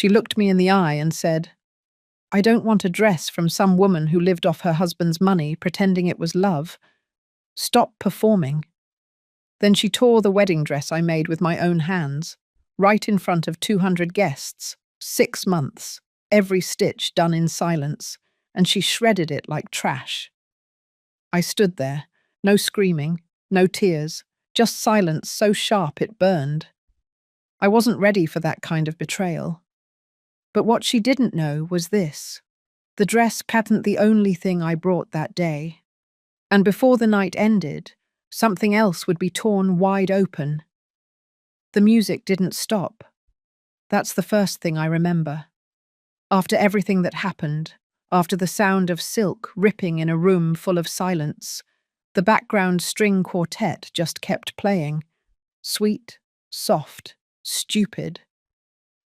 She looked me in the eye and said, "I don't want a dress from some woman who lived off her husband's money pretending it was love. Stop performing." Then she tore the wedding dress I made with my own hands, right in front of 200 guests, 6 months, every stitch done in silence, and she shredded it like trash. I stood there, no screaming, no tears, just silence so sharp it burned. I wasn't ready for that kind of betrayal. But what she didn't know was this. The dress hadn't the only thing I brought that day. And before the night ended, something else would be torn wide open. The music didn't stop. That's the first thing I remember. After everything that happened, after the sound of silk ripping in a room full of silence, the background string quartet just kept playing. Sweet, soft, stupid.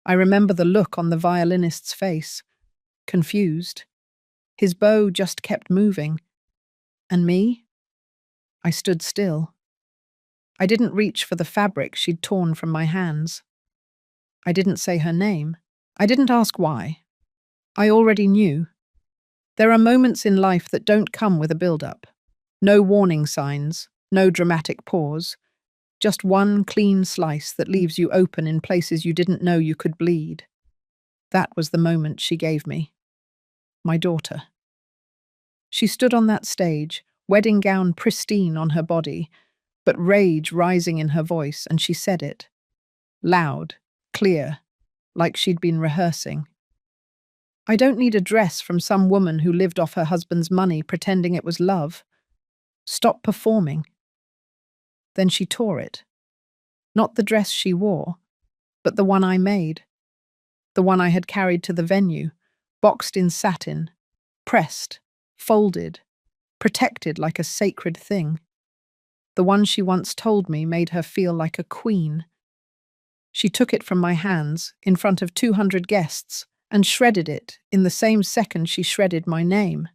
I remember the look on the violinist's face. Confused. His bow just kept moving. And me? I stood still. I didn't reach for the fabric she'd torn from my hands. I didn't say her name. I didn't ask why. I already knew. There are moments in life that don't come with a build-up. No warning signs, no dramatic pause. Just one clean slice that leaves you open in places you didn't know you could bleed. That was the moment she gave me. My daughter. She stood on that stage, wedding gown pristine on her body, but rage rising in her voice, and she said it. Loud, clear, like she'd been rehearsing. "I don't need a dress from some woman who lived off her husband's money pretending it was love. Stop performing." Then she tore it. Not the dress she wore, but the one I made. The one I had carried to the venue, boxed in satin, pressed, folded, protected like a sacred thing. The one she once told me made her feel like a queen. She took it from my hands, in front of 200 guests, and shredded it in the same second she shredded my name.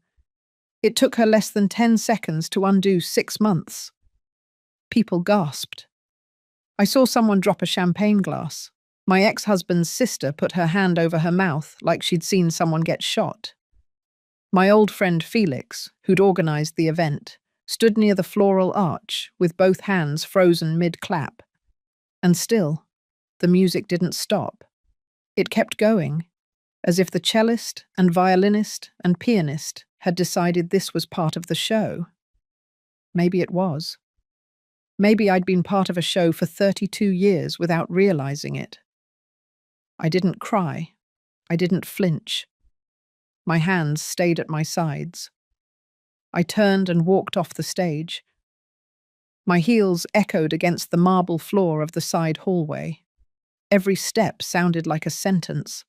It took her less than 10 seconds to undo 6 months. People gasped. I saw someone drop a champagne glass. My ex-husband's sister put her hand over her mouth like she'd seen someone get shot. My old friend Felix, who'd organized the event, stood near the floral arch with both hands frozen mid-clap. And still, the music didn't stop. It kept going, as if the cellist and violinist and pianist had decided this was part of the show. Maybe it was. Maybe I'd been part of a show for 32 years without realizing it. I didn't cry. I didn't flinch. My hands stayed at my sides. I turned and walked off the stage. My heels echoed against the marble floor of the side hallway. Every step sounded like a sentence.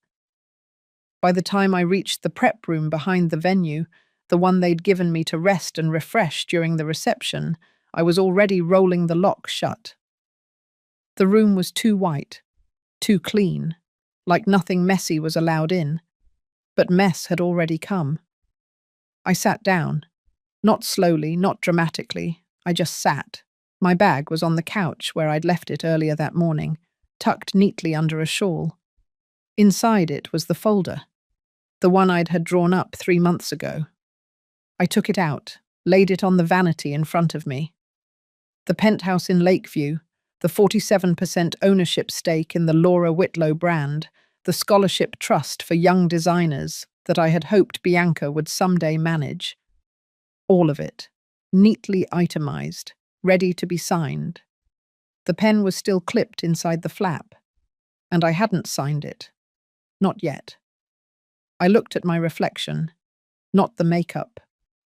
By the time I reached the prep room behind the venue, the one they'd given me to rest and refresh during the reception, I was already rolling the lock shut. The room was too white, too clean, like nothing messy was allowed in, but mess had already come. I sat down, not slowly, not dramatically, I just sat. My bag was on the couch where I'd left it earlier that morning, tucked neatly under a shawl. Inside it was the folder, the one I'd had drawn up 3 months ago. I took it out, laid it on the vanity in front of me. The penthouse in Lakeview, the 47% ownership stake in the Laura Whitlow brand, the scholarship trust for young designers that I had hoped Bianca would someday manage. All of it, neatly itemized, ready to be signed. The pen was still clipped inside the flap, and I hadn't signed it. Not yet. I looked at my reflection, not the makeup,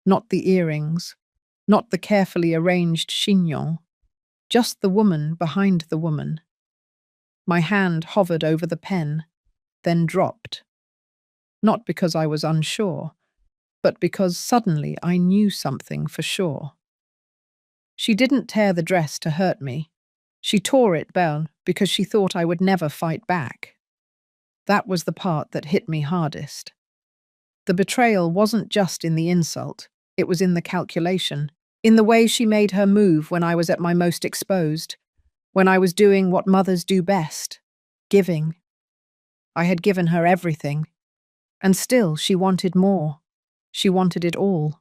not the earrings, not the carefully arranged chignon, just the woman behind the woman. My hand hovered over the pen, then dropped. Not because I was unsure, but because suddenly I knew something for sure. She didn't tear the dress to hurt me. She tore it, because she thought I would never fight back. That was the part that hit me hardest. The betrayal wasn't just in the insult, it was in the calculation, in the way she made her move when I was at my most exposed, when I was doing what mothers do best, giving. I had given her everything. And still, she wanted more. She wanted it all.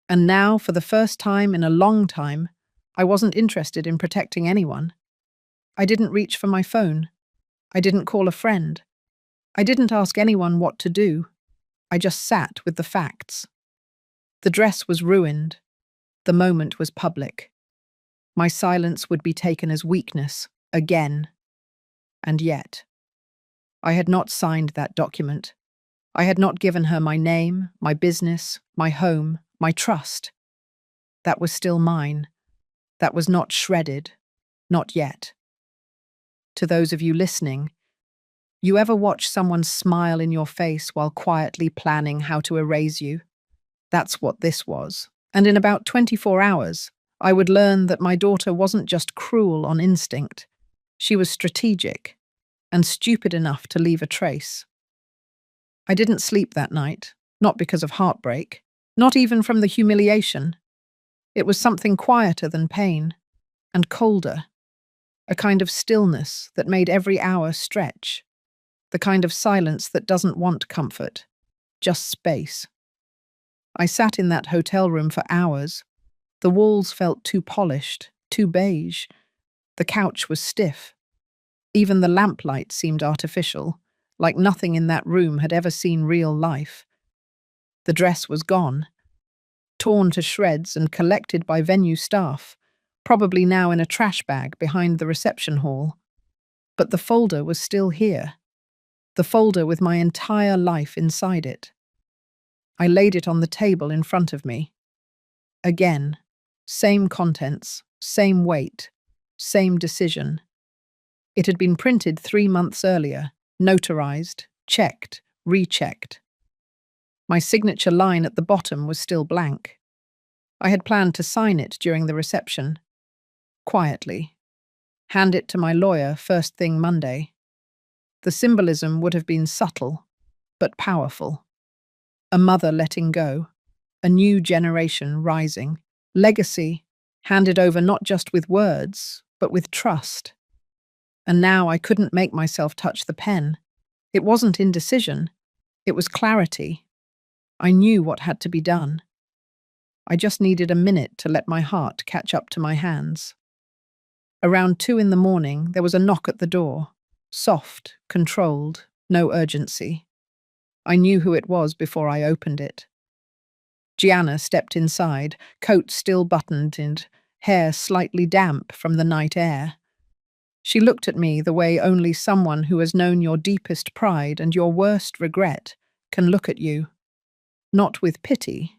And now, for the first time in a long time, I wasn't interested in protecting anyone. I didn't reach for my phone. I didn't call a friend. I didn't ask anyone what to do. I just sat with the facts. The dress was ruined. The moment was public. My silence would be taken as weakness, again. And yet, I had not signed that document. I had not given her my name, my business, my home, my trust. That was still mine. That was not shredded. Not yet. To those of you listening, you ever watch someone smile in your face while quietly planning how to erase you? That's what this was. And in about 24 hours, I would learn that my daughter wasn't just cruel on instinct. She was strategic and stupid enough to leave a trace. I didn't sleep that night, not because of heartbreak, not even from the humiliation. It was something quieter than pain, and colder, a kind of stillness that made every hour stretch, the kind of silence that doesn't want comfort, just space. I sat in that hotel room for hours. The walls felt too polished, too beige. The couch was stiff. Even the lamplight seemed artificial, like nothing in that room had ever seen real life. The dress was gone, torn to shreds and collected by venue staff, probably now in a trash bag behind the reception hall. But the folder was still here, the folder with my entire life inside it. I laid it on the table in front of me. Again, same contents, same weight, same decision. It had been printed 3 months earlier, notarized, checked, rechecked. My signature line at the bottom was still blank. I had planned to sign it during the reception. Quietly. Hand it to my lawyer first thing Monday. The symbolism would have been subtle, but powerful. A mother letting go, a new generation rising, legacy handed over not just with words, but with trust. And now I couldn't make myself touch the pen. It wasn't indecision, it was clarity. I knew what had to be done. I just needed a minute to let my heart catch up to my hands. Around 2 in the morning, there was a knock at the door. Soft, controlled, no urgency. I knew who it was before I opened it. Gianna stepped inside, coat still buttoned and hair slightly damp from the night air. She looked at me the way only someone who has known your deepest pride and your worst regret can look at you. Not with pity,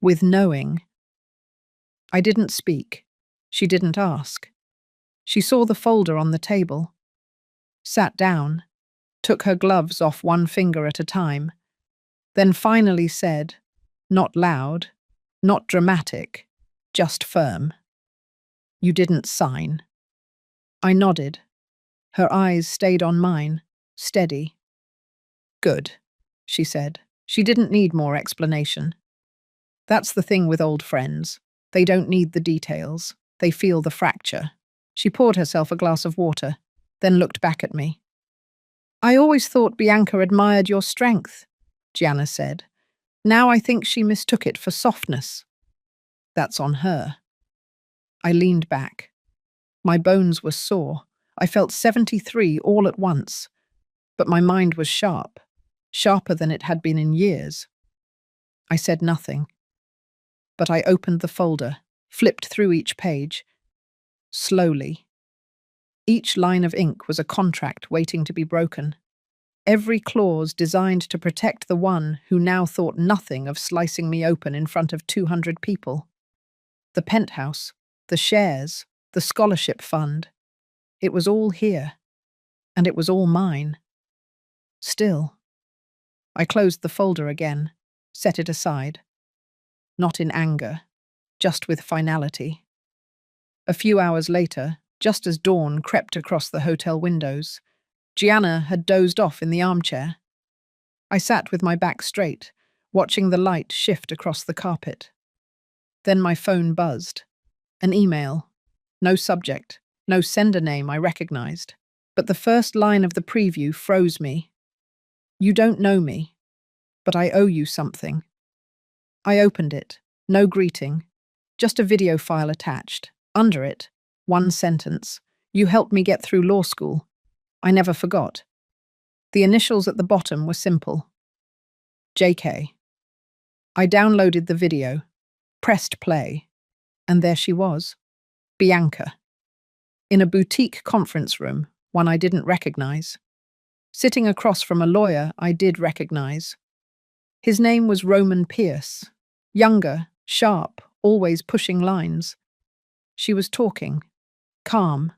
with knowing. I didn't speak. She didn't ask. She saw the folder on the table, sat down, took her gloves off one finger at a time, then finally said, not loud, not dramatic, just firm, "You didn't sign." I nodded. Her eyes stayed on mine, steady. "Good," she said. She didn't need more explanation. That's the thing with old friends. They don't need the details. They feel the fracture. She poured herself a glass of water, then looked back at me. "I always thought Bianca admired your strength," Gianna said. "Now I think she mistook it for softness." "That's on her." I leaned back. My bones were sore. I felt 73 all at once. But my mind was sharp, sharper than it had been in years. I said nothing. But I opened the folder, flipped through each page. Slowly. Each line of ink was a contract waiting to be broken. Every clause designed to protect the one who now thought nothing of slicing me open in front of 200 people. The penthouse, the shares, the scholarship fund. It was all here, and it was all mine. Still. I closed the folder again, set it aside. Not in anger, just with finality. A few hours later, just as dawn crept across the hotel windows, Gianna had dozed off in the armchair. I sat with my back straight, watching the light shift across the carpet. Then my phone buzzed. An email. No subject, no sender name I recognized. But the first line of the preview froze me. "You don't know me, but I owe you something." I opened it. No greeting. Just a video file attached. Under it, one sentence. "You helped me get through law school. I never forgot." The initials at the bottom were simple. JK. I downloaded the video, pressed play, and there she was. Bianca. In a boutique conference room, one I didn't recognize. Sitting across from a lawyer I did recognize. His name was Roman Pierce. Younger, sharp, always pushing lines. She was talking. Calm.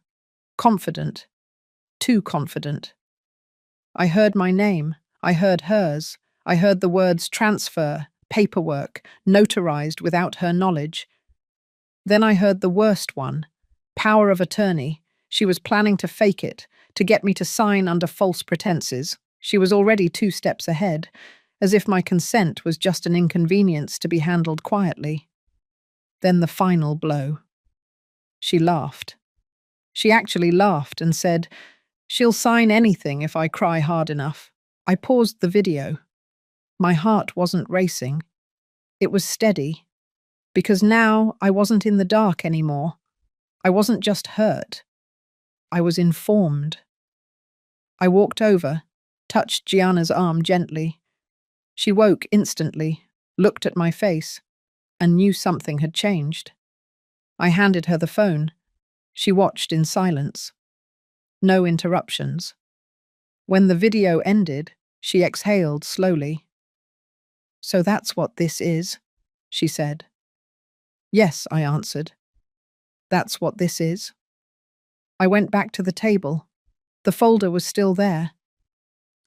Confident. Too confident. I heard my name. I heard hers. I heard the words transfer, paperwork, notarized without her knowledge. Then I heard the worst one. Power of attorney. She was planning to fake it, to get me to sign under false pretenses. She was already 2 steps ahead, as if my consent was just an inconvenience to be handled quietly. Then the final blow. She laughed. She actually laughed and said, "She'll sign anything if I cry hard enough." I paused the video. My heart wasn't racing. It was steady, because now I wasn't in the dark anymore. I wasn't just hurt. I was informed. I walked over, touched Gianna's arm gently. She woke instantly, looked at my face, and knew something had changed. I handed her the phone. She watched in silence. No interruptions. When the video ended, she exhaled slowly. "So that's what this is," she said. "Yes," I answered. "That's what this is." I went back to the table. The folder was still there.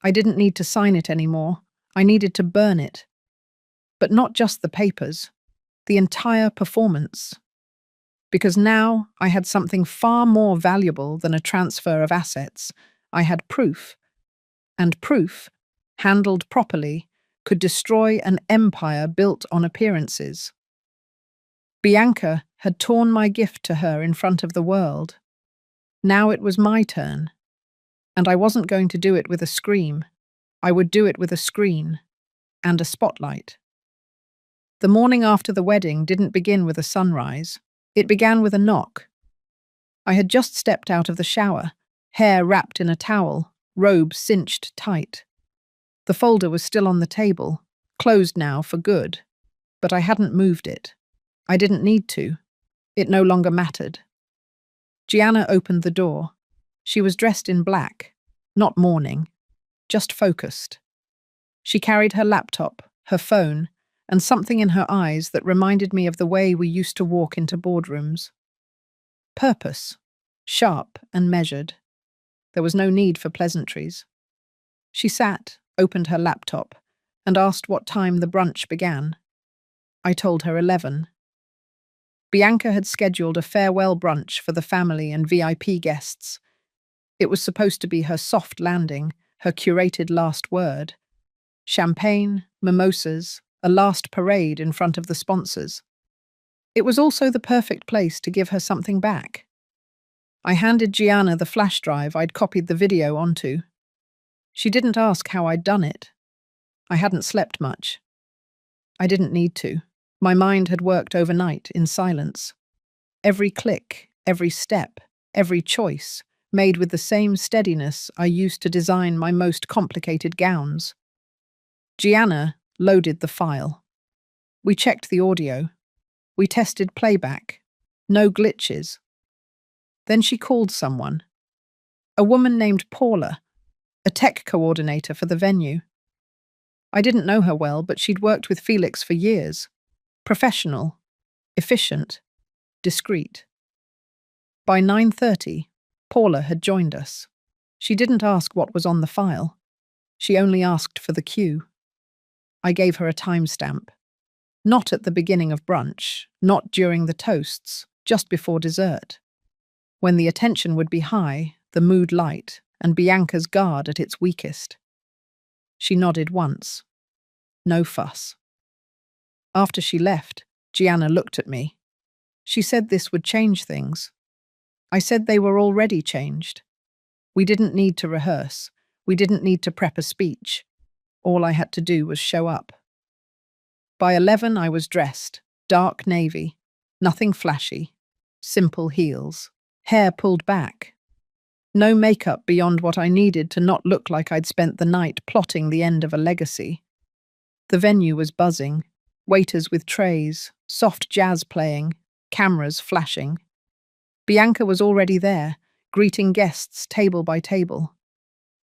I didn't need to sign it anymore. I needed to burn it. But not just the papers, the entire performance. Because now I had something far more valuable than a transfer of assets. I had proof. And proof, handled properly, could destroy an empire built on appearances. Bianca had torn my gift to her in front of the world. Now it was my turn. And I wasn't going to do it with a scream. I would do it with a screen and a spotlight. The morning after the wedding didn't begin with a sunrise. It began with a knock. I had just stepped out of the shower, hair wrapped in a towel, robe cinched tight. The folder was still on the table, closed now for good, but I hadn't moved it. I didn't need to. It no longer mattered. Gianna opened the door. She was dressed in black, not mourning, just focused. She carried her laptop, her phone, and something in her eyes that reminded me of the way we used to walk into boardrooms. Purpose, sharp and measured. There was no need for pleasantries. She sat, opened her laptop, and asked what time the brunch began. I told her 11. Bianca had scheduled a farewell brunch for the family and VIP guests. It was supposed to be her soft landing, her curated last word. Champagne, mimosas, a last parade in front of the sponsors. It was also the perfect place to give her something back. I handed Gianna the flash drive I'd copied the video onto. She didn't ask how I'd done it. I hadn't slept much. I didn't need to. My mind had worked overnight in silence. Every click, every step, every choice, made with the same steadiness I used to design my most complicated gowns. Gianna loaded the file. We checked the audio. We tested playback. No glitches. Then she called someone. A woman named Paula, a tech coordinator for the venue. I didn't know her well, but she'd worked with Felix for years. Professional, efficient, discreet. By 9:30, Paula had joined us. She didn't ask what was on the file. She only asked for the cue. I gave her a timestamp. Not at the beginning of brunch, not during the toasts, just before dessert. When the attention would be high, the mood light, and Bianca's guard at its weakest. She nodded once. No fuss. After she left, Gianna looked at me. She said this would change things. I said they were already changed. We didn't need to rehearse. We didn't need to prep a speech. All I had to do was show up. By 11, I was dressed, dark navy, nothing flashy, simple heels, hair pulled back. No makeup beyond what I needed to not look like I'd spent the night plotting the end of a legacy. The venue was buzzing, waiters with trays, soft jazz playing, cameras flashing. Bianca was already there, greeting guests table by table.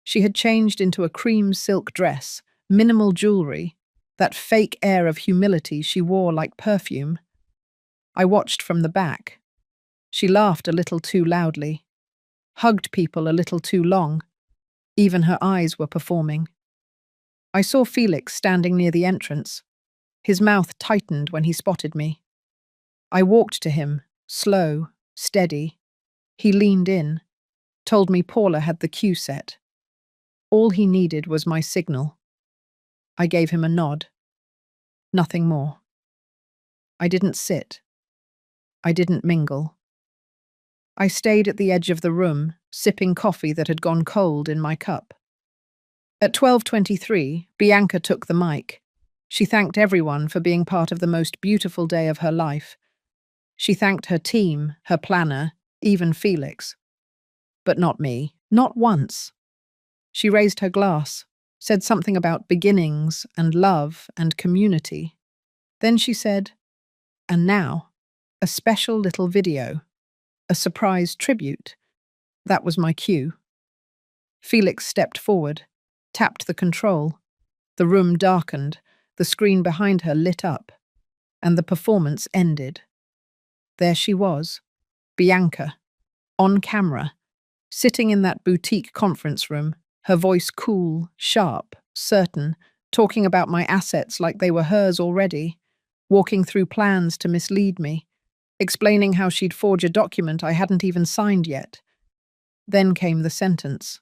She had changed into a cream silk dress, minimal jewelry, that fake air of humility she wore like perfume. I watched from the back. She laughed a little too loudly, hugged people a little too long. Even her eyes were performing. I saw Felix standing near the entrance. His mouth tightened when he spotted me. I walked to him, slow, steady. He leaned in, told me Paula had the cue set. All he needed was my signal. I gave him a nod. Nothing more. I didn't sit. I didn't mingle. I stayed at the edge of the room, sipping coffee that had gone cold in my cup. At 12:23, Bianca took the mic. She thanked everyone for being part of the most beautiful day of her life. She thanked her team, her planner, even Felix. But not me. Not once. She raised her glass, said something about beginnings and love and community. Then she said, "And now, a special little video, a surprise tribute." That was my cue. Felix stepped forward, tapped the control. The room darkened, the screen behind her lit up, and the performance ended. There she was, Bianca, on camera, sitting in that boutique conference room, her voice cool, sharp, certain, talking about my assets like they were hers already, walking through plans to mislead me, explaining how she'd forge a document I hadn't even signed yet. Then came the sentence.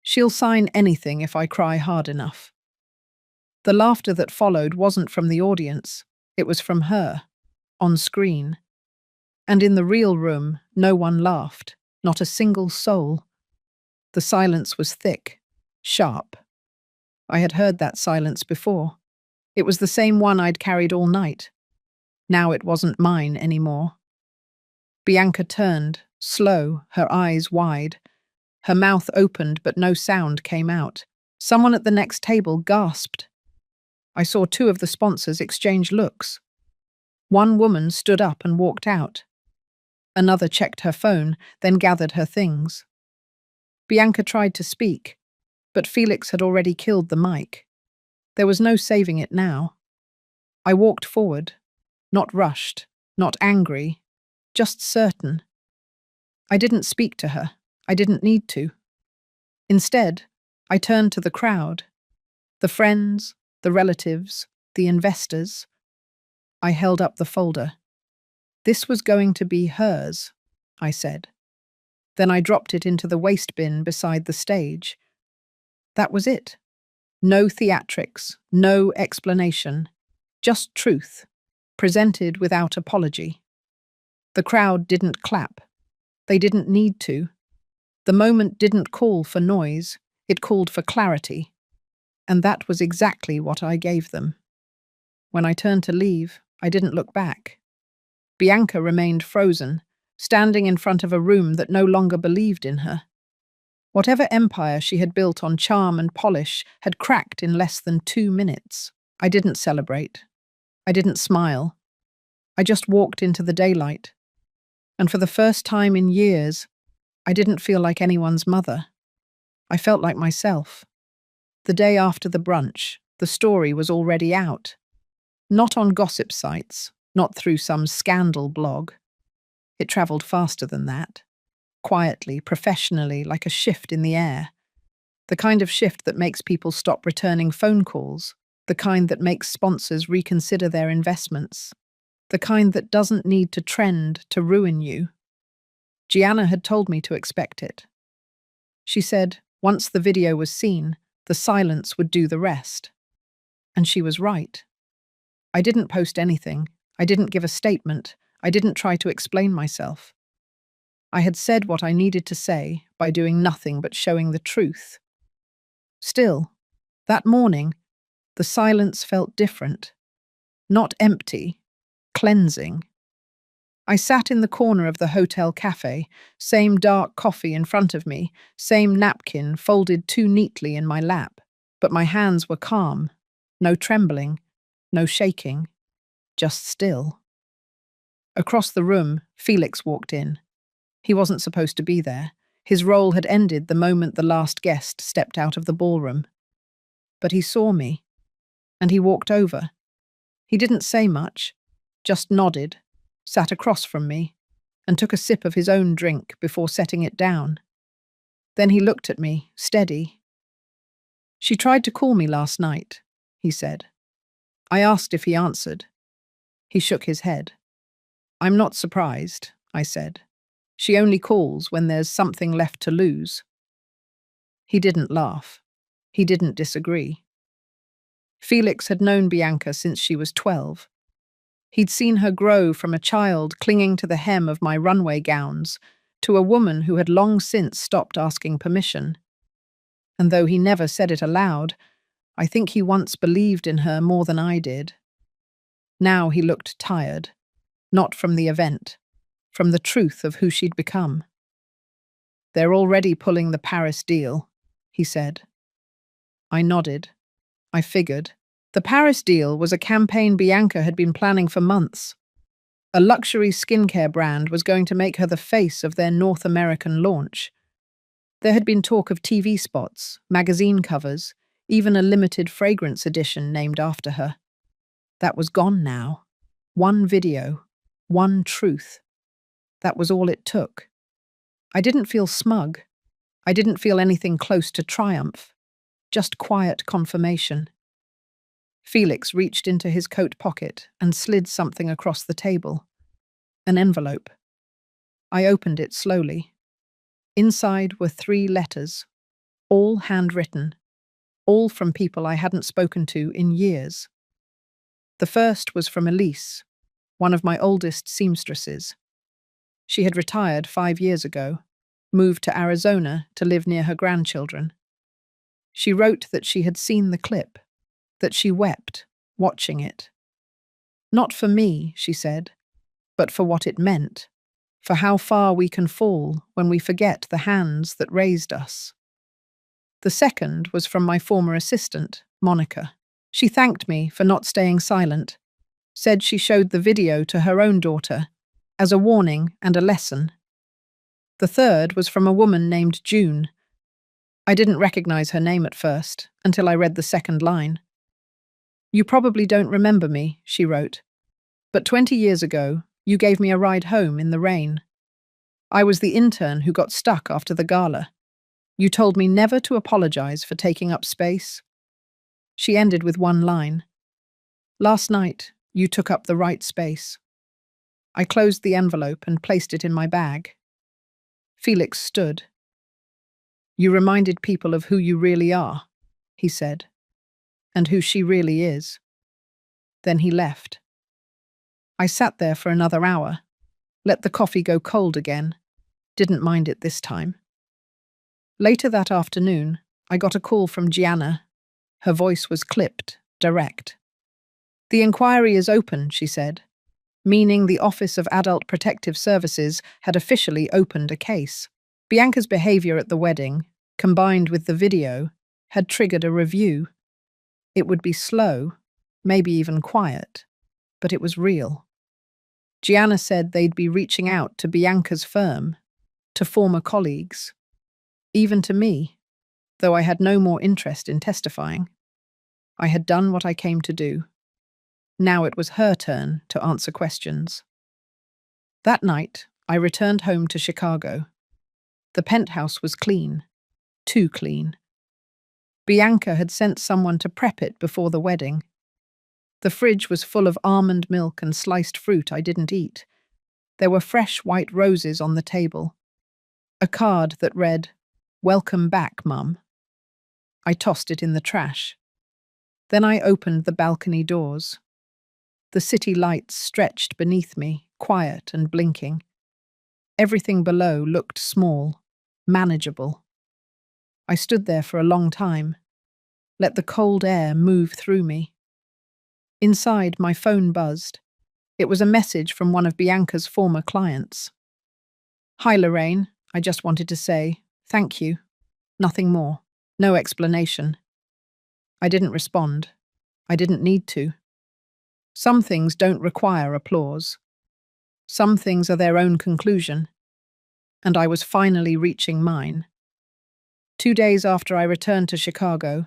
"She'll sign anything if I cry hard enough." The laughter that followed wasn't from the audience, it was from her, on screen. And in the real room, no one laughed, not a single soul. The silence was thick, sharp. I had heard that silence before. It was the same one I'd carried all night. Now it wasn't mine anymore. Bianca turned, slow, her eyes wide. Her mouth opened, but no sound came out. Someone at the next table gasped. I saw two of the sponsors exchange looks. One woman stood up and walked out. Another checked her phone, then gathered her things. Bianca tried to speak, but Felix had already killed the mic. There was no saving it now. I walked forward, not rushed, not angry, just certain. I didn't speak to her. I didn't need to. Instead, I turned to the crowd, the friends, the relatives, the investors. I held up the folder. "This was going to be hers," I said. Then I dropped it into the waste bin beside the stage. That was it. No theatrics, no explanation, just truth, presented without apology. The crowd didn't clap. They didn't need to. The moment didn't call for noise, it called for clarity. And that was exactly what I gave them. When I turned to leave, I didn't look back. Bianca remained frozen, standing in front of a room that no longer believed in her. Whatever empire she had built on charm and polish had cracked in less than 2 minutes. I didn't celebrate. I didn't smile. I just walked into the daylight. And for the first time in years, I didn't feel like anyone's mother. I felt like myself. The day after the brunch, the story was already out. Not on gossip sites, not through some scandal blog. It travelled faster than that. Quietly, professionally, like a shift in the air. The kind of shift that makes people stop returning phone calls. The kind that makes sponsors reconsider their investments. The kind that doesn't need to trend to ruin you. Gianna had told me to expect it. She said, once the video was seen, the silence would do the rest. And she was right. I didn't post anything. I didn't give a statement. I didn't try to explain myself. I had said what I needed to say by doing nothing but showing the truth. Still, That morning, the silence felt different. Not empty, cleansing. I sat in the corner of the hotel cafe, same dark coffee in front of me, same napkin folded too neatly in my lap, but my hands were calm, no trembling, no shaking, just still. Across the room, Felix walked in. He wasn't supposed to be there. His role had ended the moment the last guest stepped out of the ballroom. But he saw me, and he walked over. He didn't say much, just nodded, sat across from me, and took a sip of his own drink before setting it down. Then he looked at me, steady. "She tried to call me last night," he said. I asked if he answered. He shook his head. "I'm not surprised," I said. "She only calls when there's something left to lose." He didn't laugh. He didn't disagree. Felix had known Bianca since she was 12. He'd seen her grow from a child clinging to the hem of my runway gowns to a woman who had long since stopped asking permission. And though he never said it aloud, I think he once believed in her more than I did. Now he looked tired, not from the event, from the truth of who she'd become. "They're already pulling the Paris deal," he said. I nodded. I figured. The Paris deal was a campaign Bianca had been planning for months. A luxury skincare brand was going to make her the face of their North American launch. There had been talk of TV spots, magazine covers, even a limited fragrance edition named after her. That was gone now. One video, one truth. That was all it took. I didn't feel smug. I didn't feel anything close to triumph. Just quiet confirmation. Felix reached into his coat pocket and slid something across the table. An envelope. I opened it slowly. Inside were 3 letters, all handwritten, all from people I hadn't spoken to in years. The first was from Elise, one of my oldest seamstresses. She had retired 5 years ago, moved to Arizona to live near her grandchildren. She wrote that she had seen the clip, that she wept, watching it. Not for me, she said, but for what it meant, for how far we can fall when we forget the hands that raised us. The second was from my former assistant, Monica. She thanked me for not staying silent, said she showed the video to her own daughter, as a warning and a lesson. The third was from a woman named June. I didn't recognize her name at first, until I read the second line. "You probably don't remember me," she wrote, "but 20 years ago, you gave me a ride home in the rain. I was the intern who got stuck after the gala. You told me never to apologize for taking up space." She ended with one line. "Last night, you took up the right space." I closed the envelope and placed it in my bag. Felix stood. "You reminded people of who you really are," he said, "and who she really is." Then he left. I sat there for another hour, let the coffee go cold again, didn't mind it this time. Later that afternoon, I got a call from Gianna. Her voice was clipped, direct. "The inquiry is open," she said, meaning the Office of Adult Protective Services had officially opened a case. Bianca's behavior at the wedding, combined with the video, had triggered a review. It would be slow, maybe even quiet, but it was real. Gianna said they'd be reaching out to Bianca's firm, to former colleagues, even to me, though I had no more interest in testifying. I had done what I came to do. Now it was her turn to answer questions. That night, I returned home to Chicago. The penthouse was clean, too clean. Bianca had sent someone to prep it before the wedding. The fridge was full of almond milk and sliced fruit I didn't eat. There were fresh white roses on the table. A card that read, "Welcome back, Mum." I tossed it in the trash. Then I opened the balcony doors. The city lights stretched beneath me, quiet and blinking. Everything below looked small, manageable. I stood there for a long time. let the cold air move through me. Inside, my phone buzzed. It was a message from one of Bianca's former clients. "Hi, Lorraine. I just wanted to say, thank you. Nothing more. No explanation." I didn't respond. I didn't need to. Some things don't require applause. Some things are their own conclusion. And I was finally reaching mine. 2 days after I returned to Chicago,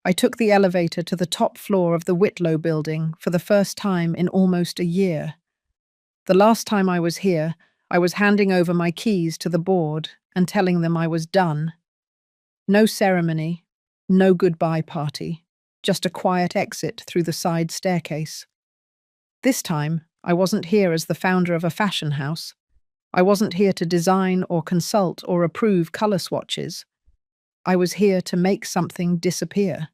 I took the elevator to the top floor of the Whitlow building for the first time in almost a year. The last time I was here, I was handing over my keys to the board and telling them I was done. No ceremony, no goodbye party, just a quiet exit through the side staircase. This time, I wasn't here as the founder of a fashion house. I wasn't here to design or consult or approve color swatches. I was here to make something disappear.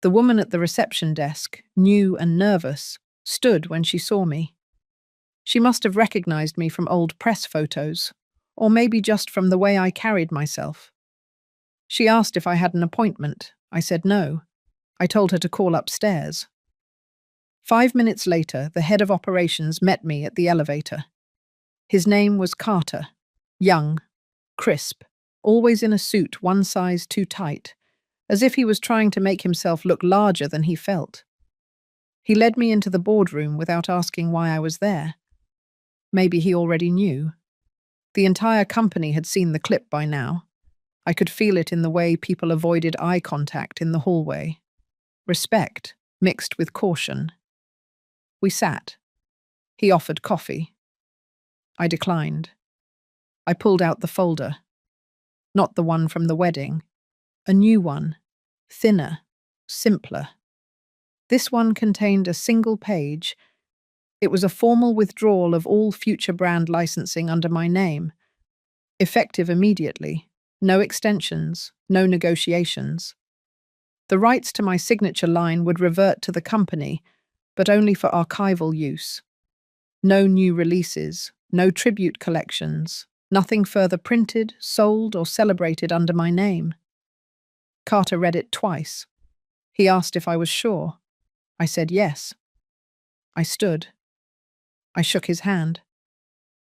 The woman at the reception desk, new and nervous, stood when she saw me. She must have recognized me from old press photos, or maybe just from the way I carried myself. She asked if I had an appointment. I said no. I told her to call upstairs. 5 minutes later, the head of operations met me at the elevator. His name was Carter, young, crisp, always in a suit one size too tight, as if he was trying to make himself look larger than he felt. He led me into the boardroom without asking why I was there. Maybe he already knew. The entire company had seen the clip by now. I could feel it in the way people avoided eye contact in the hallway. Respect mixed with caution. We sat. He offered coffee. I declined. I pulled out the folder. Not the one from the wedding. A new one. Thinner. Simpler. This one contained a single page. It was a formal withdrawal of all future brand licensing under my name. Effective immediately. No extensions. No negotiations. The rights to my signature line would revert to the company, but only for archival use. No new releases. No tribute collections. Nothing further printed, sold, or celebrated under my name. Carter read it twice. He asked if I was sure. I said yes. I stood. I shook his hand.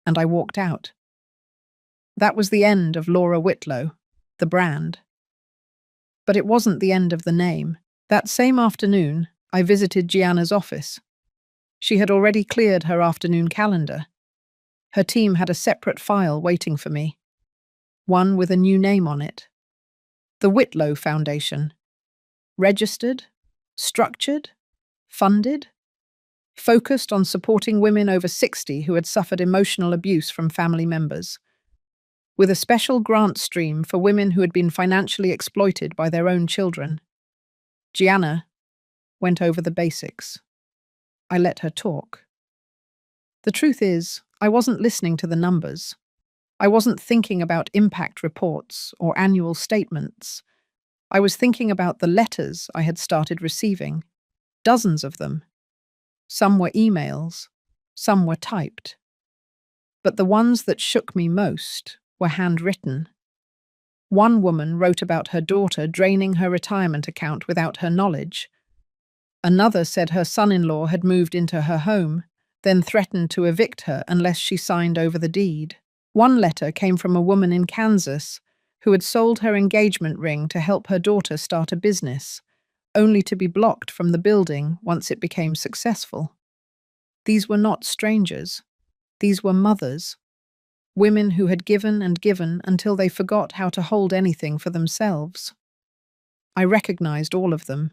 And I walked out. That was the end of Laura Whitlow, the brand. But it wasn't the end of the name. That same afternoon, I visited Gianna's office. She had already cleared her afternoon calendar. Her team had a separate file waiting for me, one with a new name on it. The Whitlow Foundation. Registered, structured, funded, focused on supporting women over 60 who had suffered emotional abuse from family members, with a special grant stream for women who had been financially exploited by their own children. Gianna went over the basics. I let her talk. The truth is, I wasn't listening to the numbers. I wasn't thinking about impact reports or annual statements. I was thinking about the letters I had started receiving, dozens of them. Some were emails, some were typed. But the ones that shook me most were handwritten. One woman wrote about her daughter draining her retirement account without her knowledge. Another said her son-in-law had moved into her home, then threatened to evict her unless she signed over the deed. One letter came from a woman in Kansas who had sold her engagement ring to help her daughter start a business, only to be blocked from the building once it became successful. These were not strangers. These were mothers. Women who had given and given until they forgot how to hold anything for themselves. I recognized all of them,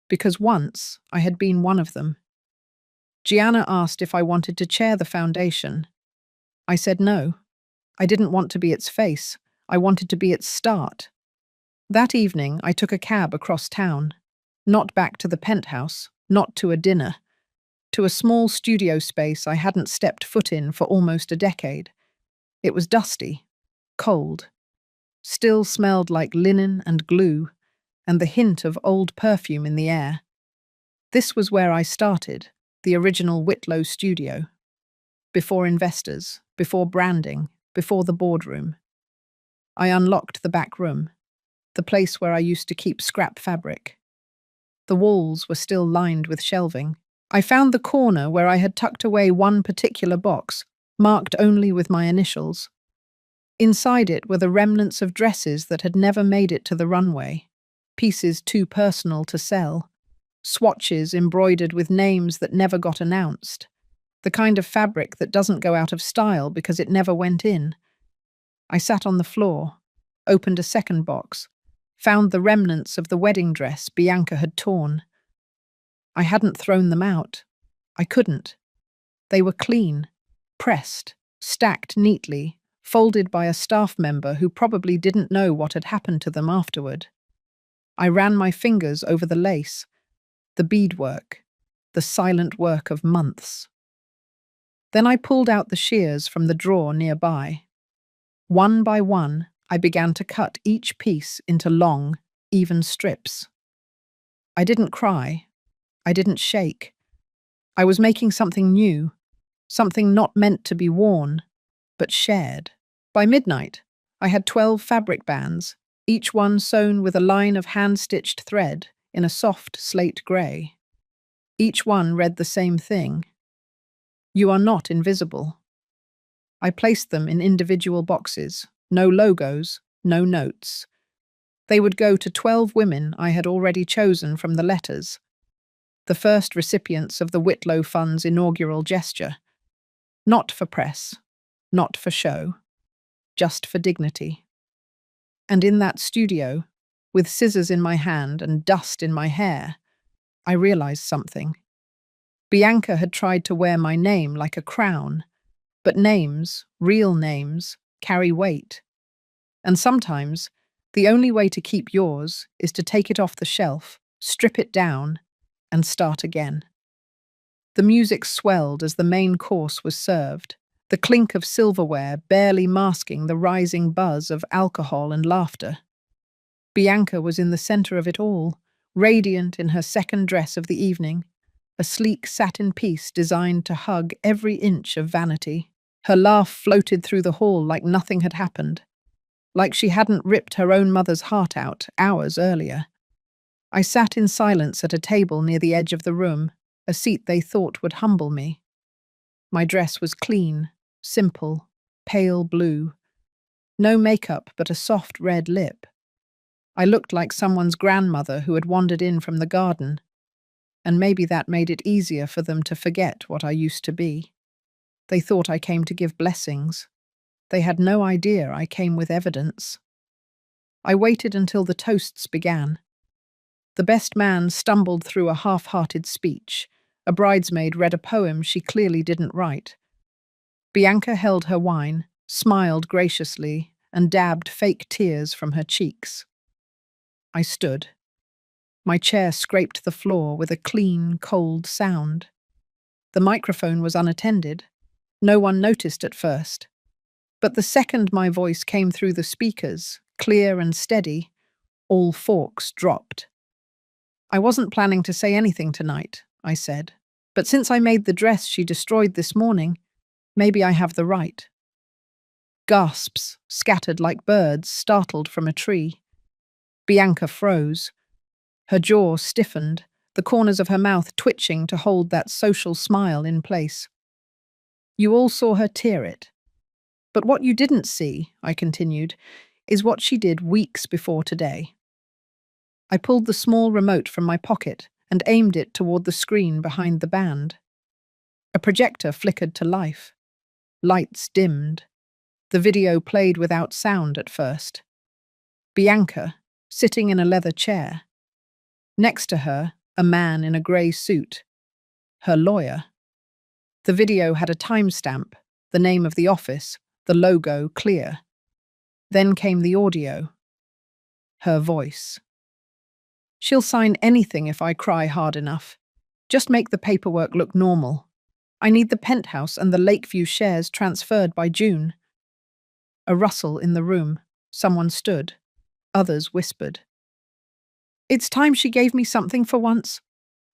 because once I had been one of them. Gianna asked if I wanted to chair the foundation. I said no. I didn't want to be its face. I wanted to be its start. That evening, I took a cab across town. Not back to the penthouse, not to a dinner. To a small studio space I hadn't stepped foot in for almost a decade. It was dusty, cold, still smelled like linen and glue, and the hint of old perfume in the air. This was where I started, the original Whitlow studio. Before investors, before branding, before the boardroom. I unlocked the back room. the place where I used to keep scrap fabric. The walls were still lined with shelving. I found the corner where I had tucked away one particular box, marked only with my initials. Inside it were the remnants of dresses that had never made it to the runway, pieces too personal to sell, swatches embroidered with names that never got announced, the kind of fabric that doesn't go out of style because it never went in. I sat on the floor, opened a second box, found the remnants of the wedding dress Bianca had torn. I hadn't thrown them out. I couldn't. They were clean, pressed, stacked neatly, folded by a staff member who probably didn't know what had happened to them afterward. I ran my fingers over the lace, the beadwork, the silent work of months. Then I pulled out the shears from the drawer nearby. One by one, I began to cut each piece into long, even strips. I didn't cry. I didn't shake. I was making something new, something not meant to be worn, but shared. By midnight, I had 12 fabric bands, each one sewn with a line of hand-stitched thread in a soft slate grey. Each one read the same thing. You are not invisible. I placed them in individual boxes, no logos, no notes. They would go to 12 women I had already chosen from the letters, the first recipients of the Whitlow Fund's inaugural gesture. Not for press, not for show, just for dignity. And in that studio, with scissors in my hand and dust in my hair, I realized something. Bianca had tried to wear my name like a crown, but names, real names, carry weight. And sometimes, the only way to keep yours is to take it off the shelf, strip it down, and start again. The music swelled as the main course was served, the clink of silverware barely masking the rising buzz of alcohol and laughter. Bianca was in the center of it all, radiant in her second dress of the evening, a sleek satin piece designed to hug every inch of vanity. Her laugh floated through the hall like nothing had happened, like she hadn't ripped her own mother's heart out hours earlier. I sat in silence at a table near the edge of the room, a seat they thought would humble me. My dress was clean, simple, pale blue. No makeup but a soft red lip. I looked like someone's grandmother who had wandered in from the garden, and maybe that made it easier for them to forget what I used to be. They thought I came to give blessings. They had no idea I came with evidence. I waited until the toasts began. The best man stumbled through a half-hearted speech. A bridesmaid read a poem she clearly didn't write. Bianca held her wine, smiled graciously, and dabbed fake tears from her cheeks. I stood. My chair scraped the floor with a clean, cold sound. The microphone was unattended. No one noticed at first. But the second my voice came through the speakers, clear and steady, all forks dropped. I wasn't planning to say anything tonight, I said, but since I made the dress she destroyed this morning, maybe I have the right. Gasps scattered like birds startled from a tree. Bianca froze. Her jaw stiffened, the corners of her mouth twitching to hold that social smile in place. You all saw her tear it. But what you didn't see, I continued, is what she did weeks before today. I pulled the small remote from my pocket and aimed it toward the screen behind the band. A projector flickered to life. Lights dimmed. The video played without sound at first. Bianca, sitting in a leather chair. Next to her, a man in a grey suit. Her lawyer. The video had a timestamp, the name of the office, the logo clear. Then came the audio. Her voice. She'll sign anything if I cry hard enough. Just make the paperwork look normal. I need the penthouse and the Lakeview shares transferred by June. A rustle in the room. Someone stood. Others whispered. It's time she gave me something for once.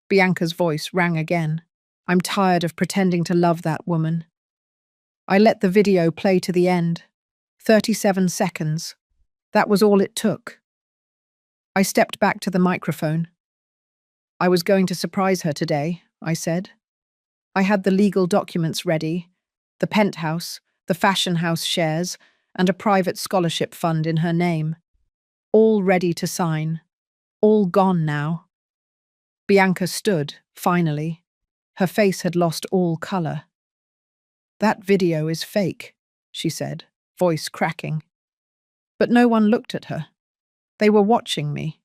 Bianca's voice rang again. I'm tired of pretending to love that woman. I let the video play to the end. 37 seconds. That was all it took. I stepped back to the microphone. I was going to surprise her today, I said. I had the legal documents ready, the penthouse, the fashion house shares, and a private scholarship fund in her name. All ready to sign. All gone now. Bianca stood, finally. Her face had lost all colour. "That video is fake," she said, voice cracking. But no one looked at her. They were watching me.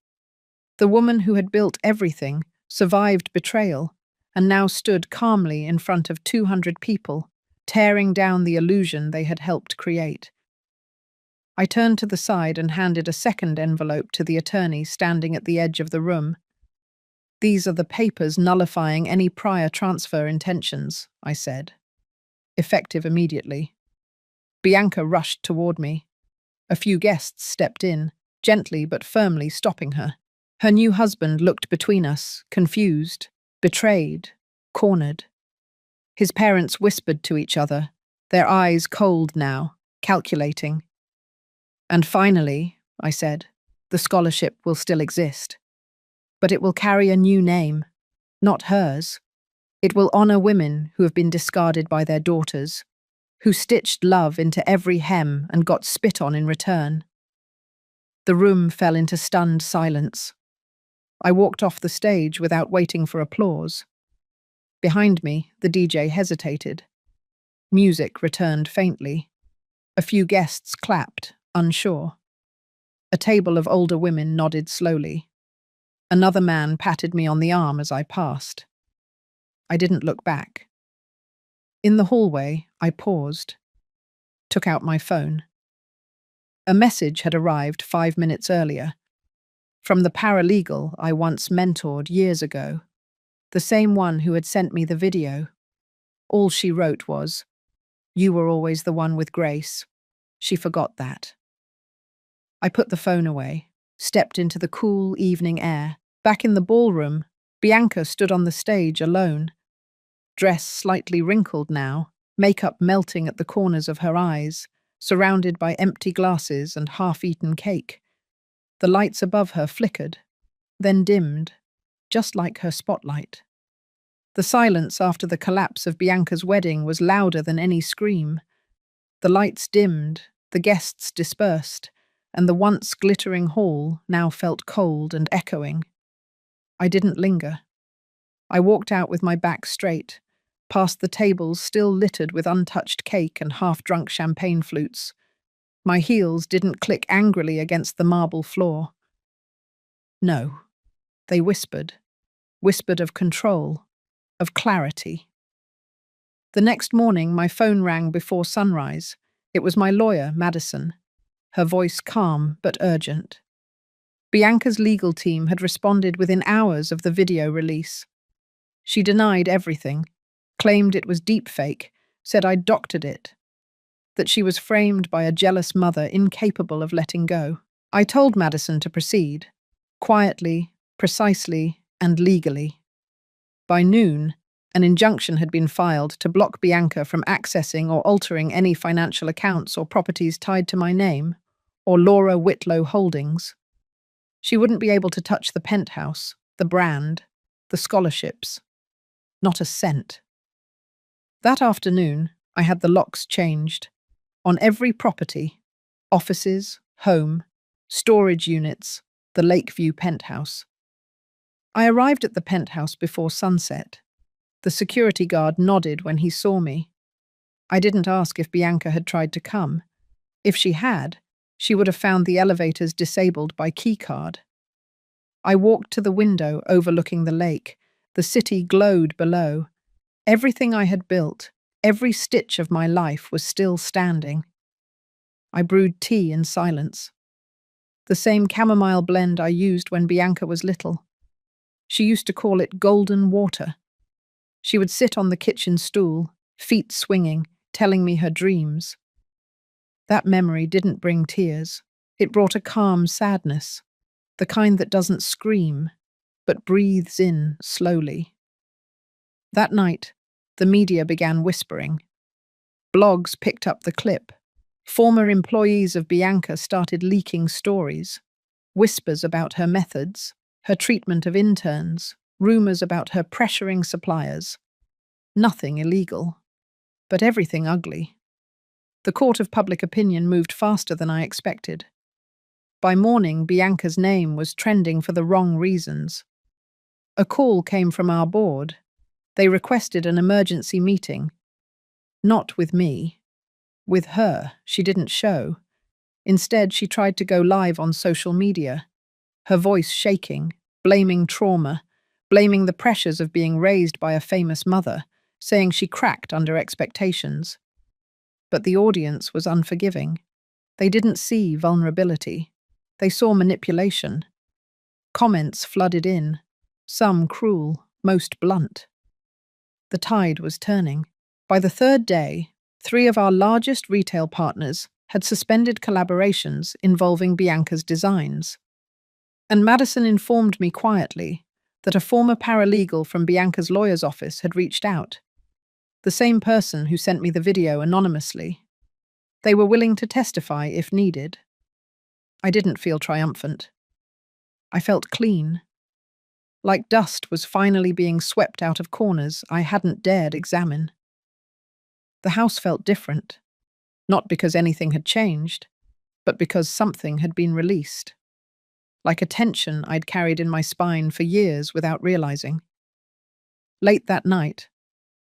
The woman who had built everything, survived betrayal, and now stood calmly in front of 200 people, tearing down the illusion they had helped create. I turned to the side and handed a second envelope to the attorney standing at the edge of the room. "These are the papers nullifying any prior transfer intentions," I said. Effective immediately. Bianca rushed toward me. A few guests stepped in, gently but firmly stopping her. Her new husband looked between us, confused, betrayed, cornered. His parents whispered to each other, their eyes cold now, calculating. "And finally," I said, "the scholarship will still exist. But it will carry a new name, not hers. It will honour women who have been discarded by their daughters, who stitched love into every hem and got spit on in return." The room fell into stunned silence. I walked off the stage without waiting for applause. Behind me, the DJ hesitated. Music returned faintly. A few guests clapped, unsure. A table of older women nodded slowly. Another man patted me on the arm as I passed. I didn't look back. In the hallway, I paused, took out my phone. A message had arrived 5 minutes earlier, from the paralegal I once mentored years ago, the same one who had sent me the video. All she wrote was, "You were always the one with grace. She forgot that." I put the phone away, stepped into the cool evening air. Back in the ballroom, Bianca stood on the stage alone. Dress slightly wrinkled now, makeup melting at the corners of her eyes, surrounded by empty glasses and half-eaten cake. The lights above her flickered, then dimmed, just like her spotlight. The silence after the collapse of Bianca's wedding was louder than any scream. The lights dimmed, the guests dispersed, and the once glittering hall now felt cold and echoing. I didn't linger. I walked out with my back straight, past the tables still littered with untouched cake and half-drunk champagne flutes. My heels didn't click angrily against the marble floor. No, they whispered of control, of clarity. The next morning, my phone rang before sunrise. It was my lawyer, Madison, her voice calm but urgent. Bianca's legal team had responded within hours of the video release. She denied everything, claimed it was deepfake, said I'd doctored it, that she was framed by a jealous mother incapable of letting go. I told Madison to proceed, quietly, precisely, and legally. By noon, an injunction had been filed to block Bianca from accessing or altering any financial accounts or properties tied to my name, or Laura Whitlow Holdings. She wouldn't be able to touch the penthouse, the brand, the scholarships. Not a cent. That afternoon, I had the locks changed. On every property, offices, home, storage units, the Lakeview penthouse. I arrived at the penthouse before sunset. The security guard nodded when he saw me. I didn't ask if Bianca had tried to come. If she had, she would have found the elevators disabled by keycard. I walked to the window overlooking the lake. The city glowed below. Everything I had built, every stitch of my life was still standing. I brewed tea in silence. The same chamomile blend I used when Bianca was little. She used to call it golden water. She would sit on the kitchen stool, feet swinging, telling me her dreams. That memory didn't bring tears. It brought a calm sadness, the kind that doesn't scream, but breathes in slowly. That night, the media began whispering. Blogs picked up the clip. Former employees of Bianca started leaking stories. Whispers about her methods, her treatment of interns, rumors about her pressuring suppliers. Nothing illegal, but everything ugly. The court of public opinion moved faster than I expected. By morning, Bianca's name was trending for the wrong reasons. A call came from our board. They requested an emergency meeting. Not with me. With her, she didn't show. Instead, she tried to go live on social media, her voice shaking, blaming trauma, blaming the pressures of being raised by a famous mother, saying she cracked under expectations. But the audience was unforgiving. They didn't see vulnerability. They saw manipulation. Comments flooded in, some cruel, most blunt. The tide was turning. By the third day, 3 of our largest retail partners had suspended collaborations involving Bianca's designs. And Madison informed me quietly that a former paralegal from Bianca's lawyer's office had reached out. The same person who sent me the video anonymously. They were willing to testify if needed. I didn't feel triumphant. I felt clean. Like dust was finally being swept out of corners I hadn't dared examine. The house felt different, not because anything had changed, but because something had been released. Like a tension I'd carried in my spine for years without realizing. Late that night,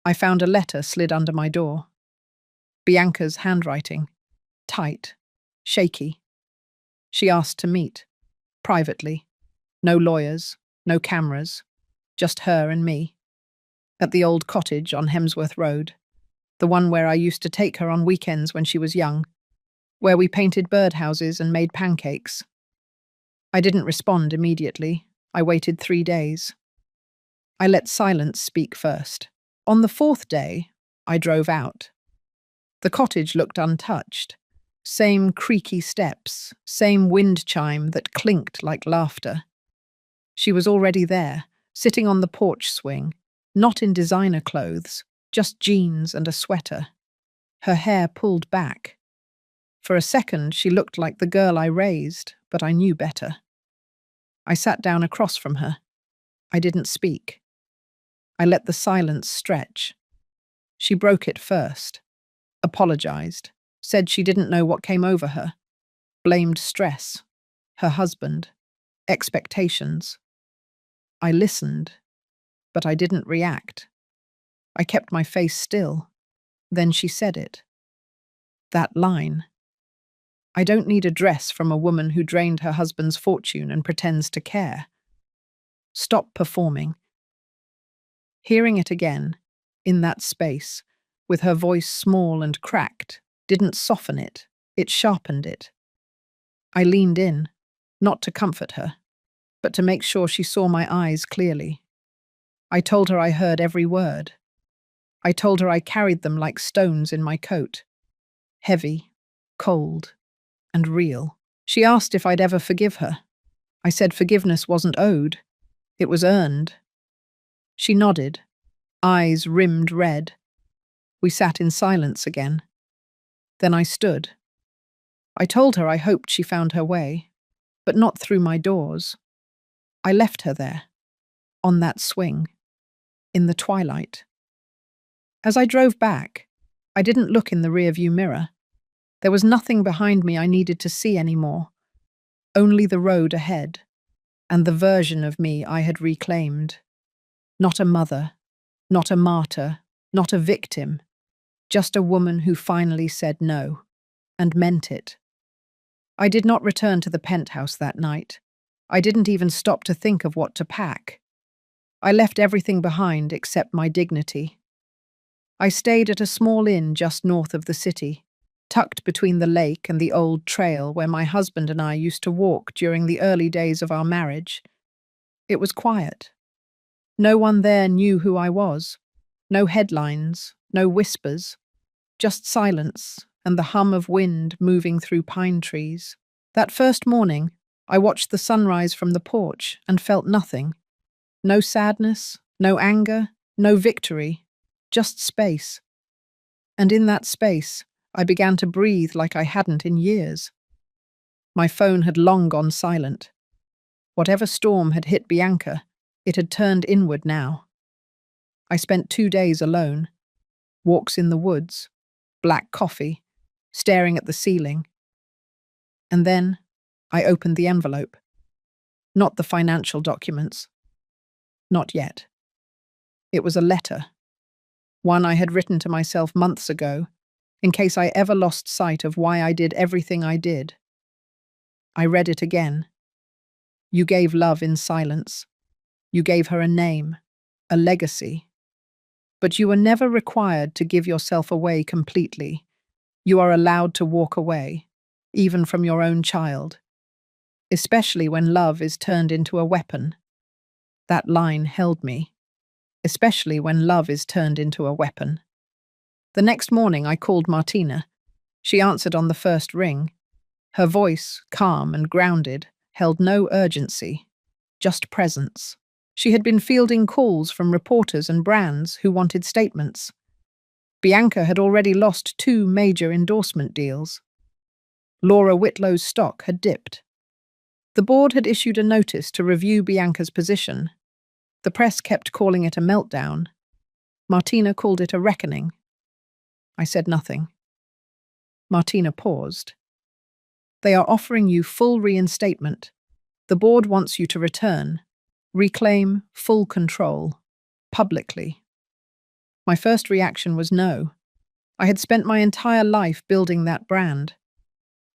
I found a letter slid under my door. Bianca's handwriting, tight, shaky. She asked to meet, privately. No lawyers, no cameras, just her and me. At the old cottage on Hemsworth Road, the one where I used to take her on weekends when she was young, where we painted birdhouses and made pancakes. I didn't respond immediately. I waited 3 days. I let silence speak first. On the 4th day, I drove out. The cottage looked untouched. Same creaky steps, same wind chime that clinked like laughter. She was already there, sitting on the porch swing, not in designer clothes, just jeans and a sweater. Her hair pulled back. For a second, she looked like the girl I raised, but I knew better. I sat down across from her. I didn't speak. I let the silence stretch. She broke it first, apologized, said she didn't know what came over her, blamed stress, her husband, expectations. I listened, but I didn't react. I kept my face still. Then she said it. That line. I don't need a dress from a woman who drained her husband's fortune and pretends to care. Stop performing. Hearing it again, in that space, with her voice small and cracked, didn't soften it, it sharpened it. I leaned in, not to comfort her, but to make sure she saw my eyes clearly. I told her I heard every word. I told her I carried them like stones in my coat. Heavy, cold, and real. She asked if I'd ever forgive her. I said forgiveness wasn't owed. It was earned. She nodded, eyes rimmed red. We sat in silence again. Then I stood. I told her I hoped she found her way, but not through my doors. I left her there, on that swing, in the twilight. As I drove back, I didn't look in the rearview mirror. There was nothing behind me I needed to see anymore, only the road ahead, and the version of me I had reclaimed. Not a mother, not a martyr, not a victim, just a woman who finally said no, and meant it. I did not return to the penthouse that night. I didn't even stop to think of what to pack. I left everything behind except my dignity. I stayed at a small inn just north of the city, tucked between the lake and the old trail where my husband and I used to walk during the early days of our marriage. It was quiet. No one there knew who I was. No headlines, no whispers, just silence and the hum of wind moving through pine trees. That first morning, I watched the sunrise from the porch and felt nothing. No sadness, no anger, no victory, just space. And in that space, I began to breathe like I hadn't in years. My phone had long gone silent. Whatever storm had hit Bianca, it had turned inward now. I spent 2 days alone, walks in the woods, black coffee, staring at the ceiling. And then I opened the envelope. Not the financial documents. Not yet. It was a letter, one I had written to myself months ago, in case I ever lost sight of why I did everything I did. I read it again. You gave love in silence. You gave her a name, a legacy. But you were never required to give yourself away completely. You are allowed to walk away, even from your own child, especially when love is turned into a weapon. That line held me, especially when love is turned into a weapon. The next morning I called Martina. She answered on the first ring. Her voice, calm and grounded, held no urgency, just presence. She had been fielding calls from reporters and brands who wanted statements. Bianca had already lost 2 major endorsement deals. Laura Whitlow's stock had dipped. The board had issued a notice to review Bianca's position. The press kept calling it a meltdown. Martina called it a reckoning. I said nothing. Martina paused. They are offering you full reinstatement. The board wants you to return, reclaim full control, publicly. My first reaction was no. I had spent my entire life building that brand.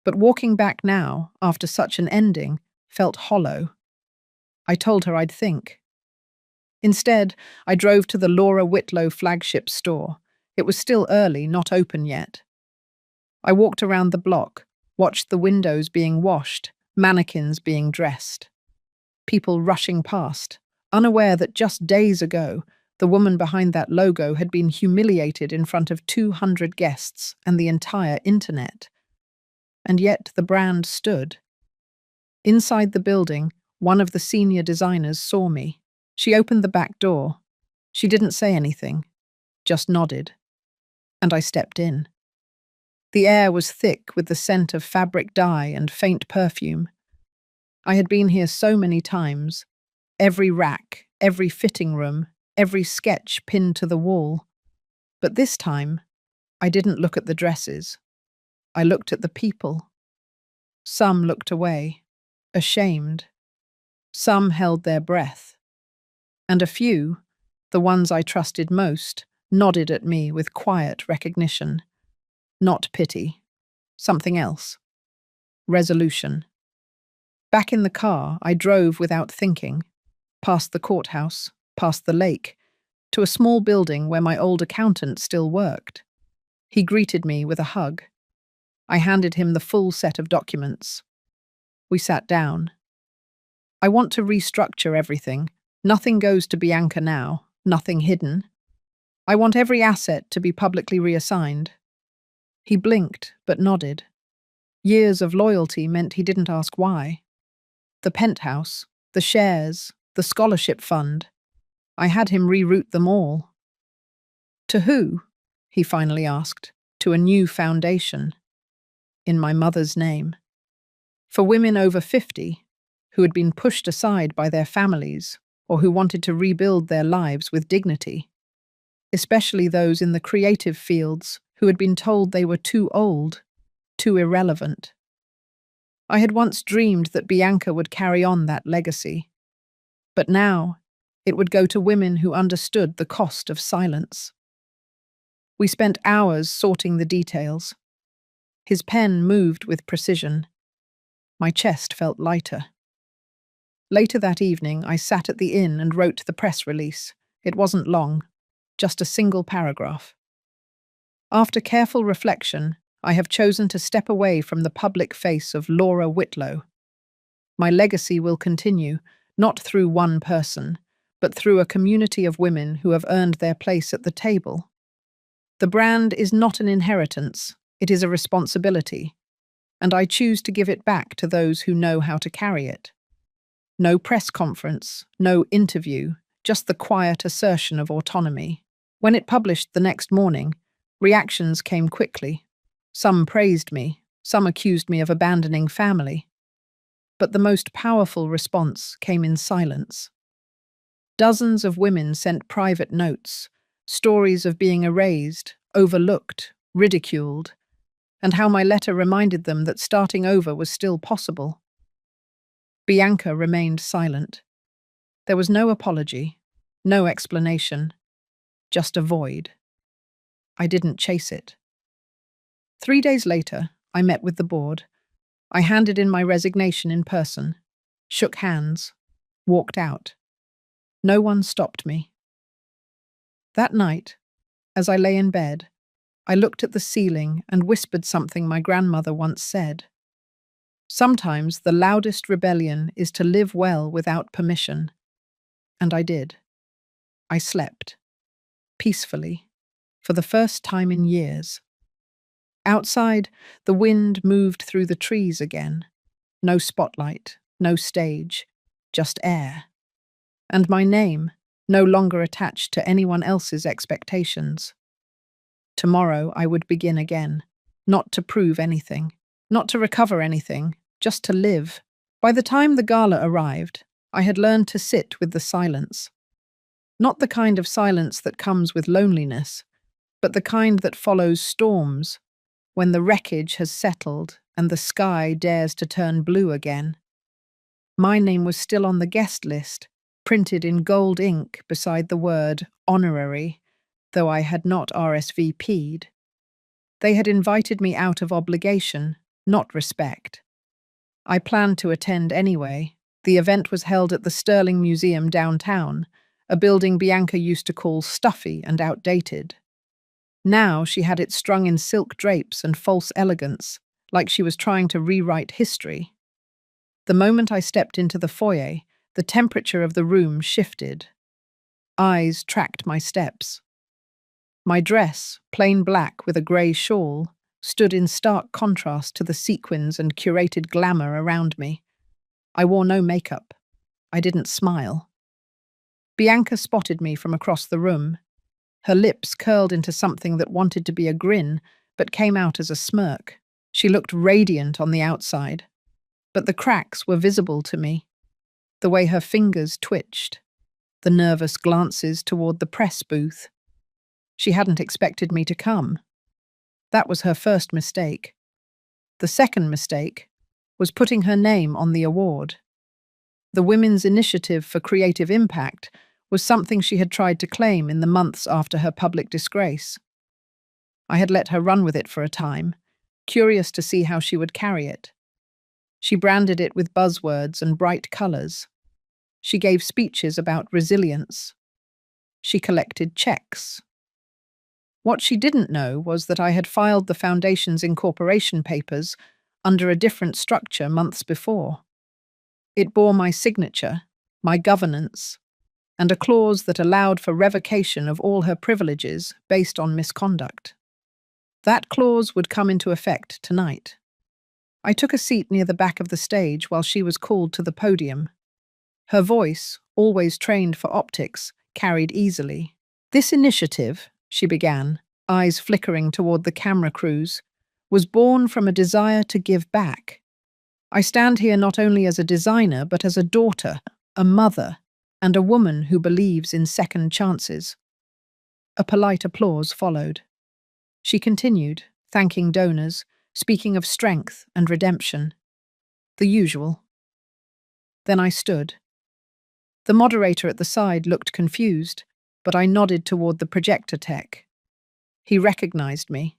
But walking back now, after such an ending, felt hollow. I told her I'd think. Instead, I drove to the Laura Whitlow flagship store. It was still early, not open yet. I walked around the block, watched the windows being washed, mannequins being dressed. People rushing past, unaware that just days ago, the woman behind that logo had been humiliated in front of 200 guests and the entire internet. And yet the brand stood. Inside the building, one of the senior designers saw me. She opened the back door. She didn't say anything, just nodded. And I stepped in. The air was thick with the scent of fabric dye and faint perfume. I had been here so many times. Every rack, every fitting room, every sketch pinned to the wall. But this time, I didn't look at the dresses. I looked at the people. Some looked away, ashamed. Some held their breath. And a few, the ones I trusted most, nodded at me with quiet recognition. Not pity. Something else. Resolution. Back in the car, I drove without thinking, past the courthouse, past the lake, to a small building where my old accountant still worked. He greeted me with a hug. I handed him the full set of documents. We sat down. I want to restructure everything. Nothing goes to Bianca now, nothing hidden. I want every asset to be publicly reassigned. He blinked, but nodded. Years of loyalty meant he didn't ask why. The penthouse, the shares, the scholarship fund. I had him reroute them all. To who? He finally asked. To a new foundation. In my mother's name. For women over 50, who had been pushed aside by their families, or who wanted to rebuild their lives with dignity. Especially those in the creative fields who had been told they were too old, too irrelevant. I had once dreamed that Bianca would carry on that legacy. But now, it would go to women who understood the cost of silence. We spent hours sorting the details. His pen moved with precision. My chest felt lighter. Later that evening, I sat at the inn and wrote the press release. It wasn't long, just a single paragraph. After careful reflection, I have chosen to step away from the public face of Laura Whitlow. My legacy will continue, not through one person, but through a community of women who have earned their place at the table. The brand is not an inheritance, it is a responsibility, and I choose to give it back to those who know how to carry it. No press conference, no interview, just the quiet assertion of autonomy. When it published the next morning, reactions came quickly. Some praised me, some accused me of abandoning family. But the most powerful response came in silence. Dozens of women sent private notes, stories of being erased, overlooked, ridiculed, and how my letter reminded them that starting over was still possible. Bianca remained silent. There was no apology, no explanation, just a void. I didn't chase it. 3 days later, I met with the board. I handed in my resignation in person, shook hands, walked out. No one stopped me. That night, as I lay in bed, I looked at the ceiling and whispered something my grandmother once said. Sometimes the loudest rebellion is to live well without permission. And I did. I slept, peacefully, for the first time in years. Outside, the wind moved through the trees again. No spotlight, no stage, just air. And my name, no longer attached to anyone else's expectations. Tomorrow I would begin again, not to prove anything, not to recover anything, just to live. By the time the gala arrived, I had learned to sit with the silence. Not the kind of silence that comes with loneliness, but the kind that follows storms, when the wreckage has settled and the sky dares to turn blue again. My name was still on the guest list, printed in gold ink beside the word honorary, though I had not RSVP'd. They had invited me out of obligation, not respect. I planned to attend anyway. The event was held at the Sterling Museum downtown, a building Bianca used to call stuffy and outdated. Now she had it strung in silk drapes and false elegance, like she was trying to rewrite history. The moment I stepped into the foyer, the temperature of the room shifted. Eyes tracked my steps. My dress, plain black with a grey shawl, stood in stark contrast to the sequins and curated glamour around me. I wore no makeup. I didn't smile. Bianca spotted me from across the room. Her lips curled into something that wanted to be a grin, but came out as a smirk. She looked radiant on the outside, but the cracks were visible to me. The way her fingers twitched, the nervous glances toward the press booth. She hadn't expected me to come. That was her first mistake. The second mistake was putting her name on the award. The Women's Initiative for Creative Impact was something she had tried to claim in the months after her public disgrace. I had let her run with it for a time, curious to see how she would carry it. She branded it with buzzwords and bright colours. She gave speeches about resilience. She collected checks. What she didn't know was that I had filed the foundation's incorporation papers under a different structure months before. It bore my signature, my governance, and a clause that allowed for revocation of all her privileges based on misconduct. That clause would come into effect tonight. I took a seat near the back of the stage while she was called to the podium. Her voice, always trained for optics, carried easily. "This initiative," she began, eyes flickering toward the camera crews, "was born from a desire to give back. I stand here not only as a designer, but as a daughter, a mother, and a woman who believes in second chances." A polite applause followed. She continued, thanking donors, speaking of strength and redemption. The usual. Then I stood. The moderator at the side looked confused, but I nodded toward the projector tech. He recognized me.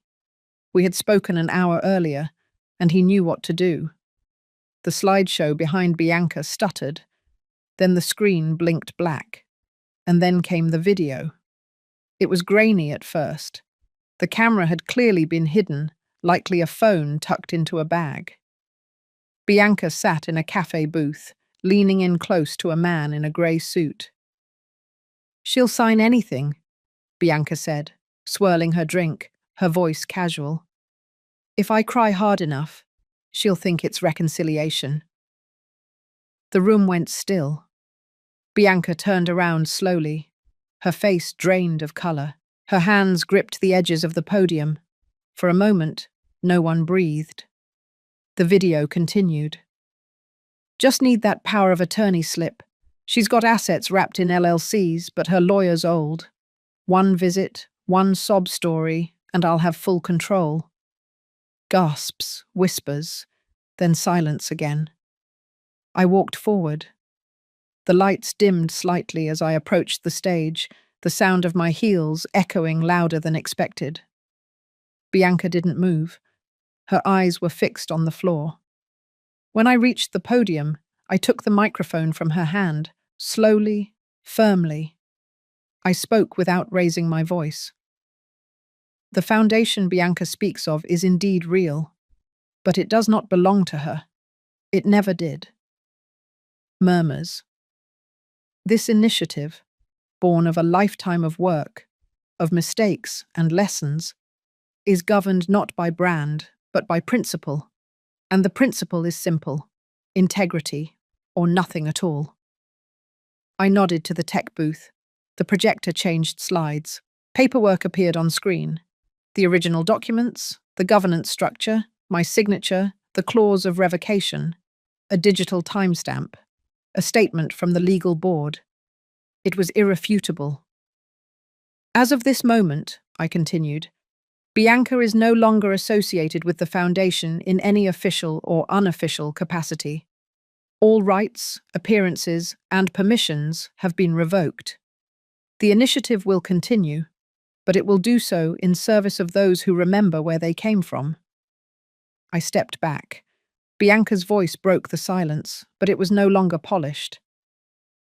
We had spoken an hour earlier, and he knew what to do. The slideshow behind Bianca stuttered. Then the screen blinked black. And then came the video. It was grainy at first. The camera had clearly been hidden, likely a phone tucked into a bag. Bianca sat in a cafe booth, leaning in close to a man in a grey suit. "She'll sign anything," Bianca said, swirling her drink, her voice casual. "If I cry hard enough, she'll think it's reconciliation." The room went still. Bianca turned around slowly, her face drained of colour. Her hands gripped the edges of the podium. For a moment, no one breathed. The video continued. Just need that power of attorney slip. She's got assets wrapped in LLCs, but her lawyer's old. One visit, one sob story, and I'll have full control. Gasps, whispers, then silence again. I walked forward. The lights dimmed slightly as I approached the stage, the sound of my heels echoing louder than expected. Bianca didn't move. Her eyes were fixed on the floor. When I reached the podium, I took the microphone from her hand, slowly, firmly. I spoke without raising my voice. The foundation Bianca speaks of is indeed real, but it does not belong to her. It never did. Murmurs. This initiative, born of a lifetime of work, of mistakes and lessons, is governed not by brand, but by principle. And the principle is simple: integrity, or nothing at all. I nodded to the tech booth. The projector changed slides. Paperwork appeared on screen. The original documents, the governance structure, my signature, the clause of revocation, a digital timestamp, a statement from the legal board. It was irrefutable. As of this moment, I continued, Bianca is no longer associated with the Foundation in any official or unofficial capacity. All rights, appearances, and permissions have been revoked. The initiative will continue, but it will do so in service of those who remember where they came from. I stepped back. Bianca's voice broke the silence, but it was no longer polished.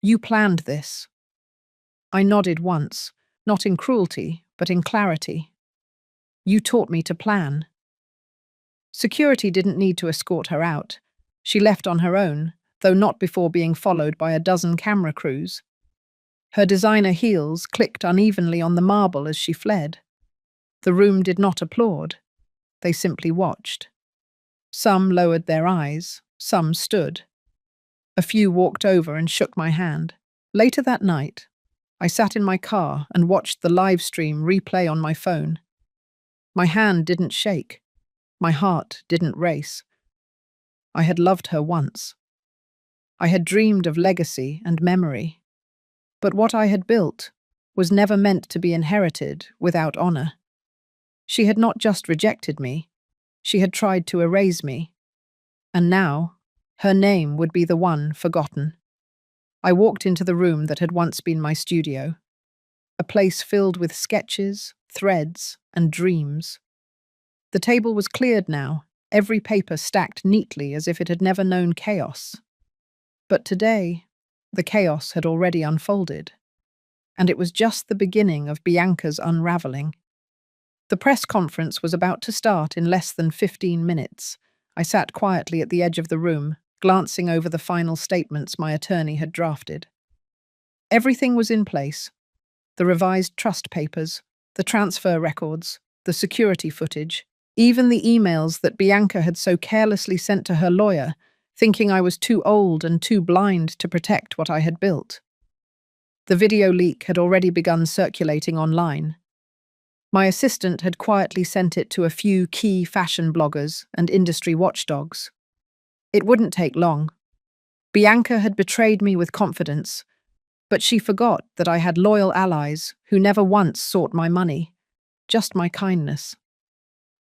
You planned this. I nodded once, not in cruelty, but in clarity. You taught me to plan. Security didn't need to escort her out. She left on her own, though not before being followed by a dozen camera crews. Her designer heels clicked unevenly on the marble as she fled. The room did not applaud. They simply watched. Some lowered their eyes, some stood. A few walked over and shook my hand. Later that night, I sat in my car and watched the live stream replay on my phone. My hand didn't shake. My heart didn't race. I had loved her once. I had dreamed of legacy and memory. But what I had built was never meant to be inherited without honor. She had not just rejected me, she had tried to erase me. And now, her name would be the one forgotten. I walked into the room that had once been my studio, a place filled with sketches, threads, and dreams. The table was cleared now, every paper stacked neatly as if it had never known chaos. But today, the chaos had already unfolded, and it was just the beginning of Bianca's unraveling. The press conference was about to start in less than 15 minutes. I sat quietly at the edge of the room, glancing over the final statements my attorney had drafted. Everything was in place: the revised trust papers, the transfer records, the security footage, even the emails that Bianca had so carelessly sent to her lawyer, thinking I was too old and too blind to protect what I had built. The video leak had already begun circulating online. My assistant had quietly sent it to a few key fashion bloggers and industry watchdogs. It wouldn't take long. Bianca had betrayed me with confidence, but she forgot that I had loyal allies who never once sought my money, just my kindness.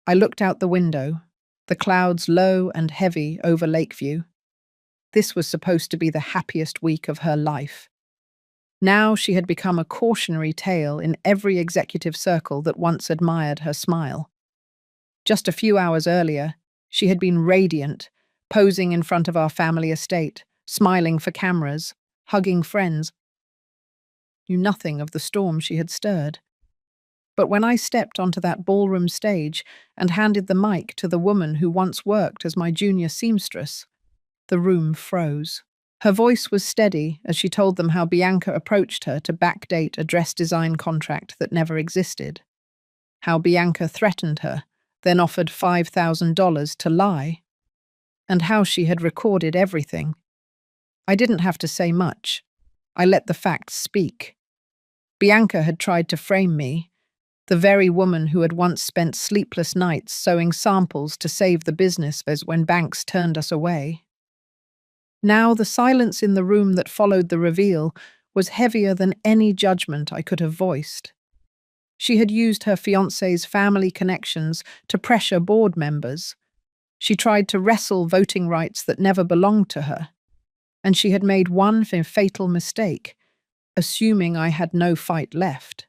I looked out the window, the clouds low and heavy over Lakeview. This was supposed to be the happiest week of her life. Now she had become a cautionary tale in every executive circle that once admired her smile. Just a few hours earlier, she had been radiant, posing in front of our family estate, smiling for cameras, hugging friends. Knew nothing of the storm she had stirred. But when I stepped onto that ballroom stage and handed the mic to the woman who once worked as my junior seamstress, the room froze. Her voice was steady as she told them how Bianca approached her to backdate a dress design contract that never existed. How Bianca threatened her, then offered $5,000 to lie. And how she had recorded everything. I didn't have to say much. I let the facts speak. Bianca had tried to frame me, the very woman who had once spent sleepless nights sewing samples to save the business as when banks turned us away. Now the silence in the room that followed the reveal was heavier than any judgment I could have voiced. She had used her fiancé's family connections to pressure board members. She tried to wrestle voting rights that never belonged to her. And she had made one fatal mistake, assuming I had no fight left.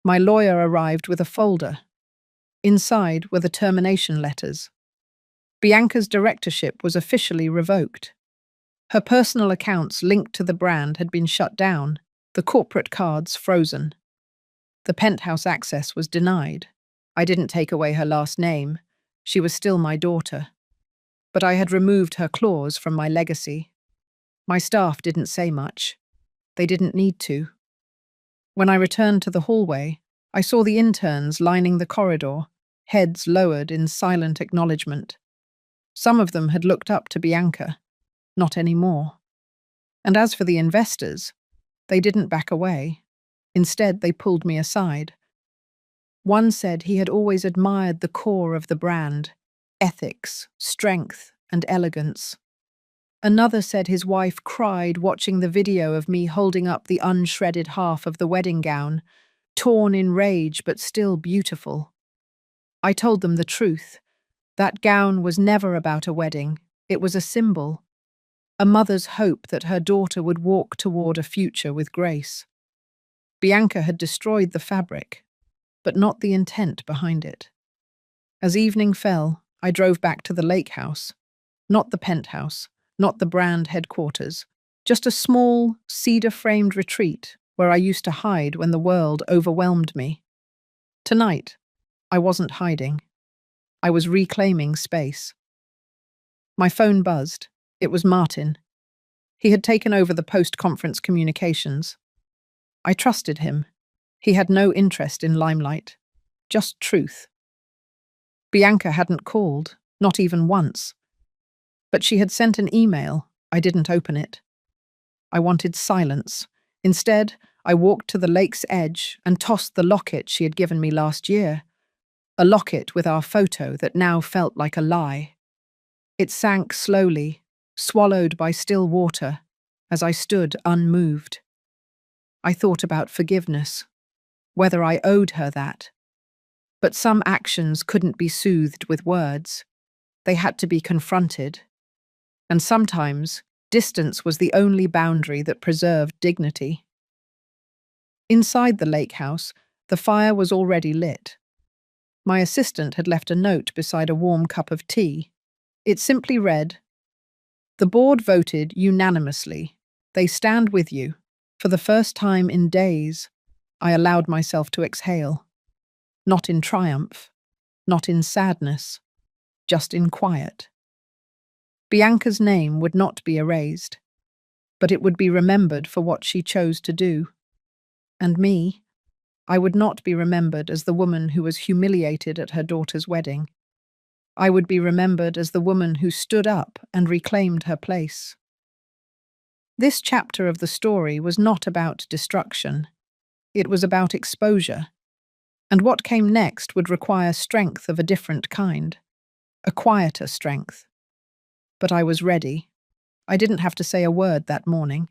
My lawyer arrived with a folder. Inside were the termination letters. Bianca's directorship was officially revoked. Her personal accounts linked to the brand had been shut down, the corporate cards frozen. The penthouse access was denied. I didn't take away her last name. She was still my daughter. But I had removed her clause from my legacy. My staff didn't say much. They didn't need to. When I returned to the hallway, I saw the interns lining the corridor, heads lowered in silent acknowledgement. Some of them had looked up to Bianca. Not anymore. And as for the investors, they didn't back away. Instead, they pulled me aside. One said he had always admired the core of the brand, ethics, strength, and elegance. Another said his wife cried watching the video of me holding up the unshredded half of the wedding gown, torn in rage but still beautiful. I told them the truth. That gown was never about a wedding. It was a symbol. A mother's hope that her daughter would walk toward a future with grace. Bianca had destroyed the fabric, but not the intent behind it. As evening fell, I drove back to the lake house. Not the penthouse, not the brand headquarters, just a small, cedar-framed retreat where I used to hide when the world overwhelmed me. Tonight, I wasn't hiding. I was reclaiming space. My phone buzzed. It was Martin. He had taken over the post-conference communications. I trusted him. He had no interest in limelight, just truth. Bianca hadn't called, not even once. But she had sent an email. I didn't open it. I wanted silence. Instead, I walked to the lake's edge and tossed the locket she had given me last year. A locket with our photo that now felt like a lie. It sank slowly, swallowed by still water, as I stood unmoved. I thought about forgiveness, whether I owed her that. But some actions couldn't be soothed with words. They had to be confronted. And sometimes, distance was the only boundary that preserved dignity. Inside the lake house, the fire was already lit. My assistant had left a note beside a warm cup of tea. It simply read, "The board voted unanimously. They stand with you. For the first time in days, I allowed myself to exhale. Not in triumph, not in sadness, just in quiet." Bianca's name would not be erased, but it would be remembered for what she chose to do. And me, I would not be remembered as the woman who was humiliated at her daughter's wedding. I would be remembered as the woman who stood up and reclaimed her place. This chapter of the story was not about destruction. It was about exposure. And what came next would require strength of a different kind, a quieter strength. But I was ready. I didn't have to say a word that morning.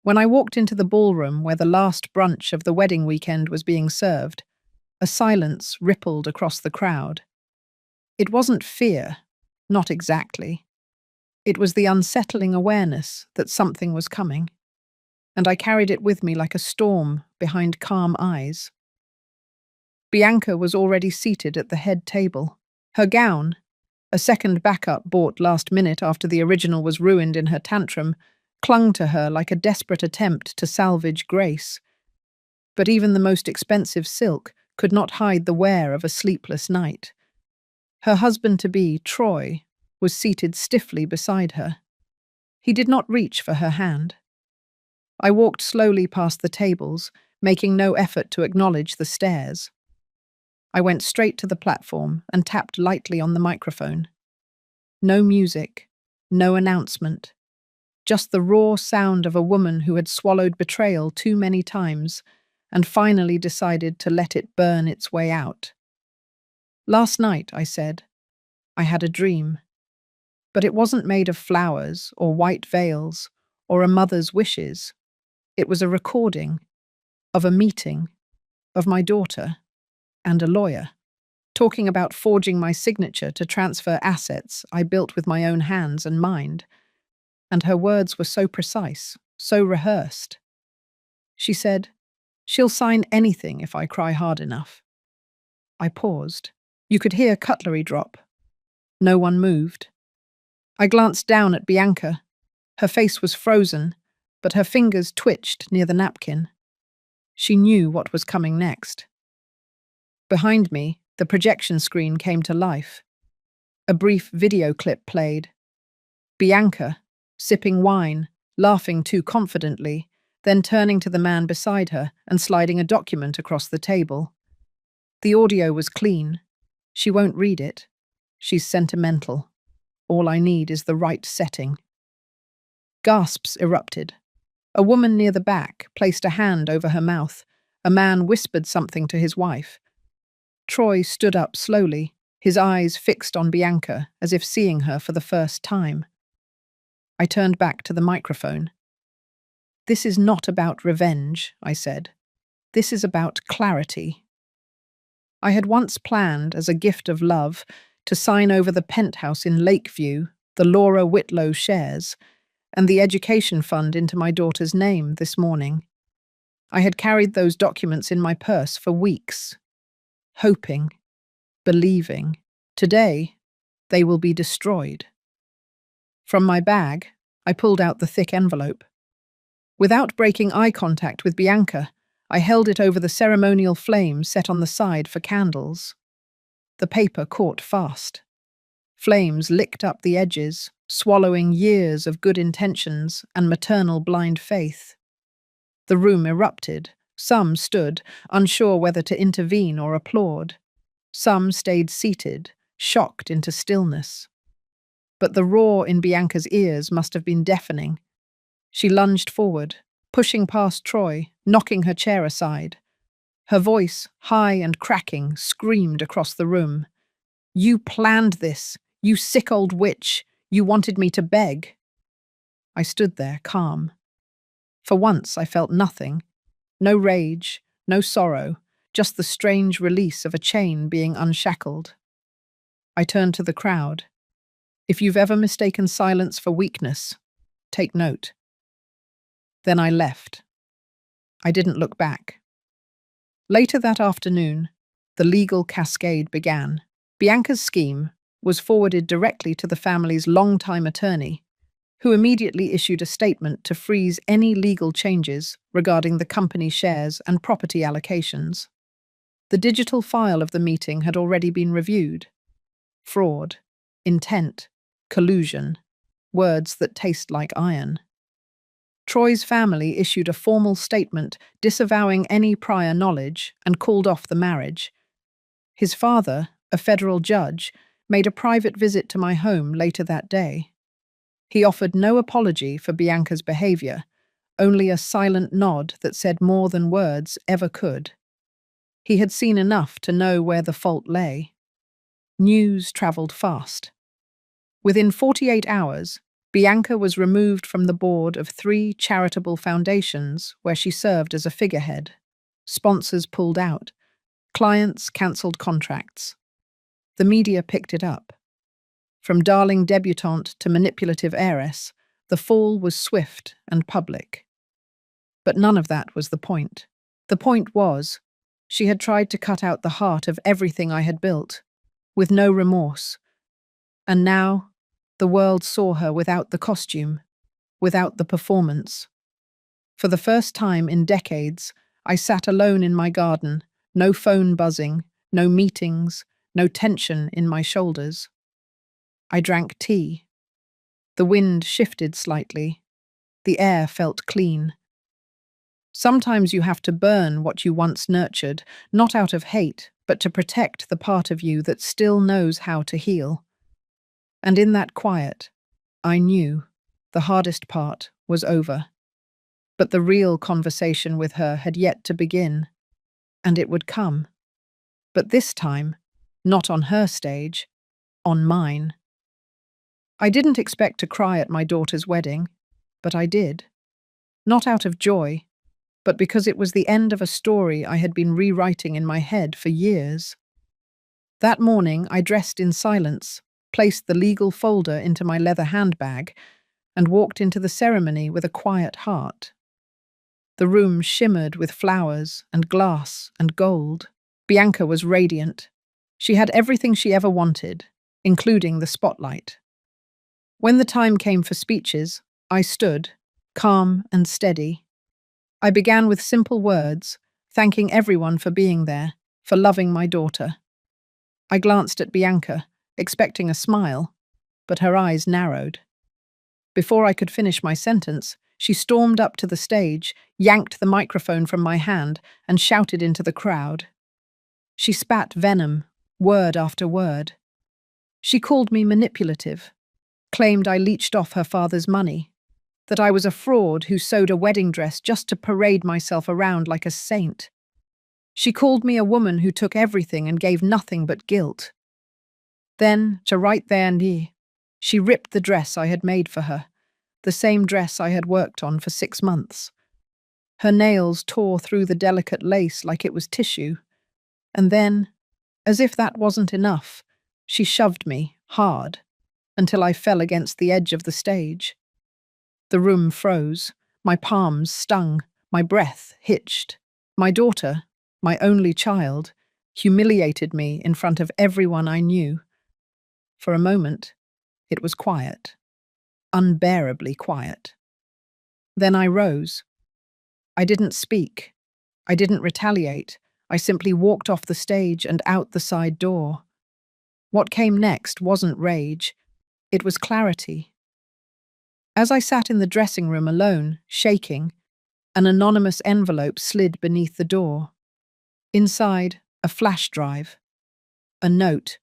When I walked into the ballroom where the last brunch of the wedding weekend was being served, a silence rippled across the crowd. It wasn't fear, not exactly. It was the unsettling awareness that something was coming, and I carried it with me like a storm behind calm eyes. Bianca was already seated at the head table. Her gown, a second backup bought last minute after the original was ruined in her tantrum, clung to her like a desperate attempt to salvage grace. But even the most expensive silk could not hide the wear of a sleepless night. Her husband-to-be, Troy, was seated stiffly beside her. He did not reach for her hand. I walked slowly past the tables, making no effort to acknowledge the stares. I went straight to the platform and tapped lightly on the microphone. No music, no announcement, just the raw sound of a woman who had swallowed betrayal too many times and finally decided to let it burn its way out. "Last night," I said, "I had a dream. But it wasn't made of flowers or white veils or a mother's wishes. It was a recording of a meeting of my daughter and a lawyer, talking about forging my signature to transfer assets I built with my own hands and mind. And her words were so precise, so rehearsed. She said, "She'll sign anything if I cry hard enough." I paused. You could hear cutlery drop. No one moved. I glanced down at Bianca. Her face was frozen, but her fingers twitched near the napkin. She knew what was coming next. Behind me, the projection screen came to life. A brief video clip played. Bianca, sipping wine, laughing too confidently, then turning to the man beside her and sliding a document across the table. The audio was clean. She won't read it. She's sentimental. All I need is the right setting. Gasps erupted. A woman near the back placed a hand over her mouth. A man whispered something to his wife. Troy stood up slowly, his eyes fixed on Bianca as if seeing her for the first time. I turned back to the microphone. "This is not about revenge," I said. "This is about clarity." I had once planned, as a gift of love, to sign over the penthouse in Lakeview, the Laura Whitlow shares, and the education fund into my daughter's name this morning. I had carried those documents in my purse for weeks, hoping, believing. Today, they will be destroyed. From my bag, I pulled out the thick envelope. Without breaking eye contact with Bianca, I held it over the ceremonial flame set on the side for candles. The paper caught fast. Flames licked up the edges, swallowing years of good intentions and maternal blind faith. The room erupted. Some stood, unsure whether to intervene or applaud. Some stayed seated, shocked into stillness. But the roar in Bianca's ears must have been deafening. She lunged forward, pushing past Troy, knocking her chair aside. Her voice, high and cracking, screamed across the room. "You planned this, you sick old witch. You wanted me to beg." I stood there, calm. For once I felt nothing. No rage, no sorrow, just the strange release of a chain being unshackled. I turned to the crowd. If you've ever mistaken silence for weakness, take note. Then I left. I didn't look back. Later that afternoon, the legal cascade began. Bianca's scheme was forwarded directly to the family's longtime attorney, who immediately issued a statement to freeze any legal changes regarding the company shares and property allocations. The digital file of the meeting had already been reviewed. Fraud, intent, collusion, words that taste like iron. Troy's family issued a formal statement disavowing any prior knowledge and called off the marriage. His father, a federal judge, made a private visit to my home later that day. He offered no apology for Bianca's behavior, only a silent nod that said more than words ever could. He had seen enough to know where the fault lay. News traveled fast. Within 48 hours, Bianca was removed from the board of 3 charitable foundations where she served as a figurehead. Sponsors pulled out. Clients cancelled contracts. The media picked it up. From darling debutante to manipulative heiress, the fall was swift and public. But none of that was the point. The point was, she had tried to cut out the heart of everything I had built, with no remorse. And now, the world saw her without the costume, without the performance. For the first time in decades, I sat alone in my garden, no phone buzzing, no meetings, no tension in my shoulders. I drank tea. The wind shifted slightly. The air felt clean. Sometimes you have to burn what you once nurtured, not out of hate, but to protect the part of you that still knows how to heal. And in that quiet, I knew the hardest part was over. But the real conversation with her had yet to begin, and it would come. But this time, not on her stage, on mine. I didn't expect to cry at my daughter's wedding, but I did. Not out of joy, but because it was the end of a story I had been rewriting in my head for years. That morning, I dressed in silence, placed the legal folder into my leather handbag, and walked into the ceremony with a quiet heart. The room shimmered with flowers and glass and gold. Bianca was radiant. She had everything she ever wanted, including the spotlight. When the time came for speeches, I stood, calm and steady. I began with simple words, thanking everyone for being there, for loving my daughter. I glanced at Bianca, expecting a smile, but her eyes narrowed. Before I could finish my sentence, she stormed up to the stage, yanked the microphone from my hand, and shouted into the crowd. She spat venom, word after word. She called me manipulative, claimed I leached off her father's money, that I was a fraud who sewed a wedding dress just to parade myself around like a saint. She called me a woman who took everything and gave nothing but guilt. Then, to right there and here, she ripped the dress I had made for her, the same dress I had worked on for 6 months. Her nails tore through the delicate lace like it was tissue, and then, as if that wasn't enough, she shoved me, hard, until I fell against the edge of the stage. The room froze, my palms stung, my breath hitched. My daughter, my only child, humiliated me in front of everyone I knew. For a moment, it was quiet, unbearably quiet. Then I rose. I didn't speak. I didn't retaliate. I simply walked off the stage and out the side door. What came next wasn't rage. It was clarity. As I sat in the dressing room alone, shaking, an anonymous envelope slid beneath the door. Inside, a flash drive. A note.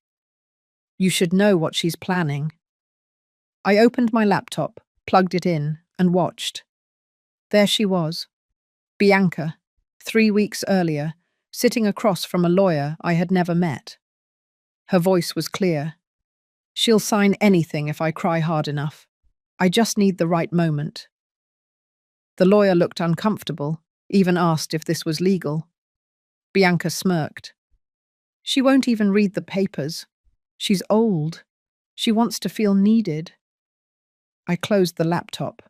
You should know what she's planning. I opened my laptop, plugged it in, and watched. There she was, Bianca, 3 weeks earlier, sitting across from a lawyer I had never met. Her voice was clear. She'll sign anything if I cry hard enough. I just need the right moment. The lawyer looked uncomfortable, even asked if this was legal. Bianca smirked. She won't even read the papers. She's old. She wants to feel needed. I closed the laptop.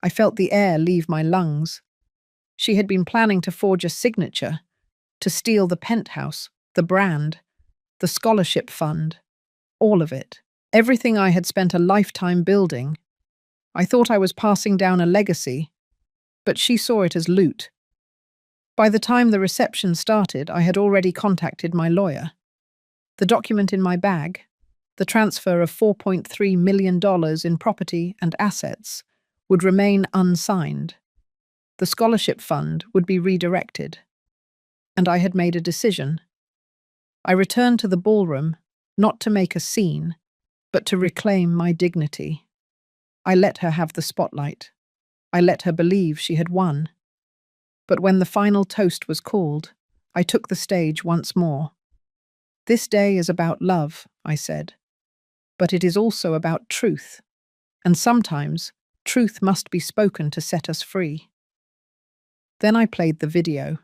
I felt the air leave my lungs. She had been planning to forge a signature, to steal the penthouse, the brand, the scholarship fund, all of it, everything I had spent a lifetime building. I thought I was passing down a legacy, but she saw it as loot. By the time the reception started, I had already contacted my lawyer. The document in my bag, the transfer of $4.3 million in property and assets, would remain unsigned. The scholarship fund would be redirected. And I had made a decision. I returned to the ballroom, not to make a scene, but to reclaim my dignity. I let her have the spotlight. I let her believe she had won. But when the final toast was called, I took the stage once more. This day is about love, I said. But it is also about truth. And sometimes, truth must be spoken to set us free. Then I played the video.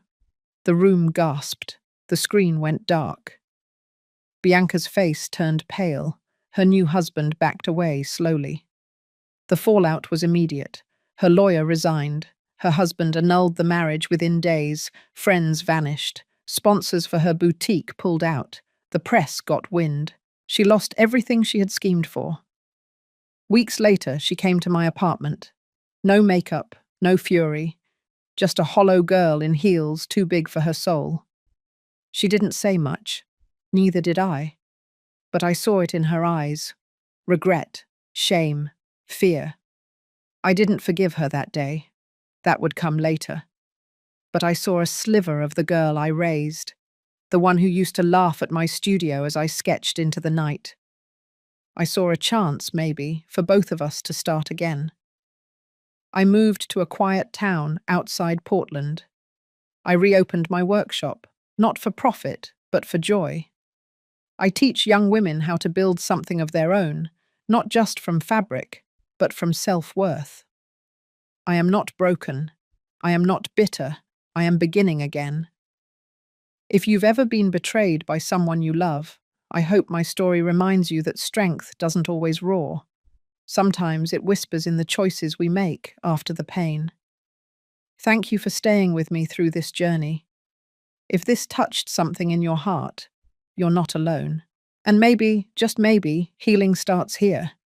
The room gasped. The screen went dark. Bianca's face turned pale. Her new husband backed away slowly. The fallout was immediate. Her lawyer resigned. Her husband annulled the marriage within days. Friends vanished. Sponsors for her boutique pulled out. The press got wind. She lost everything she had schemed for. Weeks later, she came to my apartment. No makeup, no fury, just a hollow girl in heels too big for her soul. She didn't say much. Neither did I. But I saw it in her eyes. Regret, shame, fear. I didn't forgive her that day. That would come later. But I saw a sliver of the girl I raised, the one who used to laugh at my studio as I sketched into the night. I saw a chance, maybe, for both of us to start again. I moved to a quiet town outside Portland. I reopened my workshop, not for profit, but for joy. I teach young women how to build something of their own, not just from fabric, but from self-worth. I am not broken. I am not bitter. I am beginning again. If you've ever been betrayed by someone you love, I hope my story reminds you that strength doesn't always roar. Sometimes it whispers in the choices we make after the pain. Thank you for staying with me through this journey. If this touched something in your heart, you're not alone. And maybe, just maybe, healing starts here.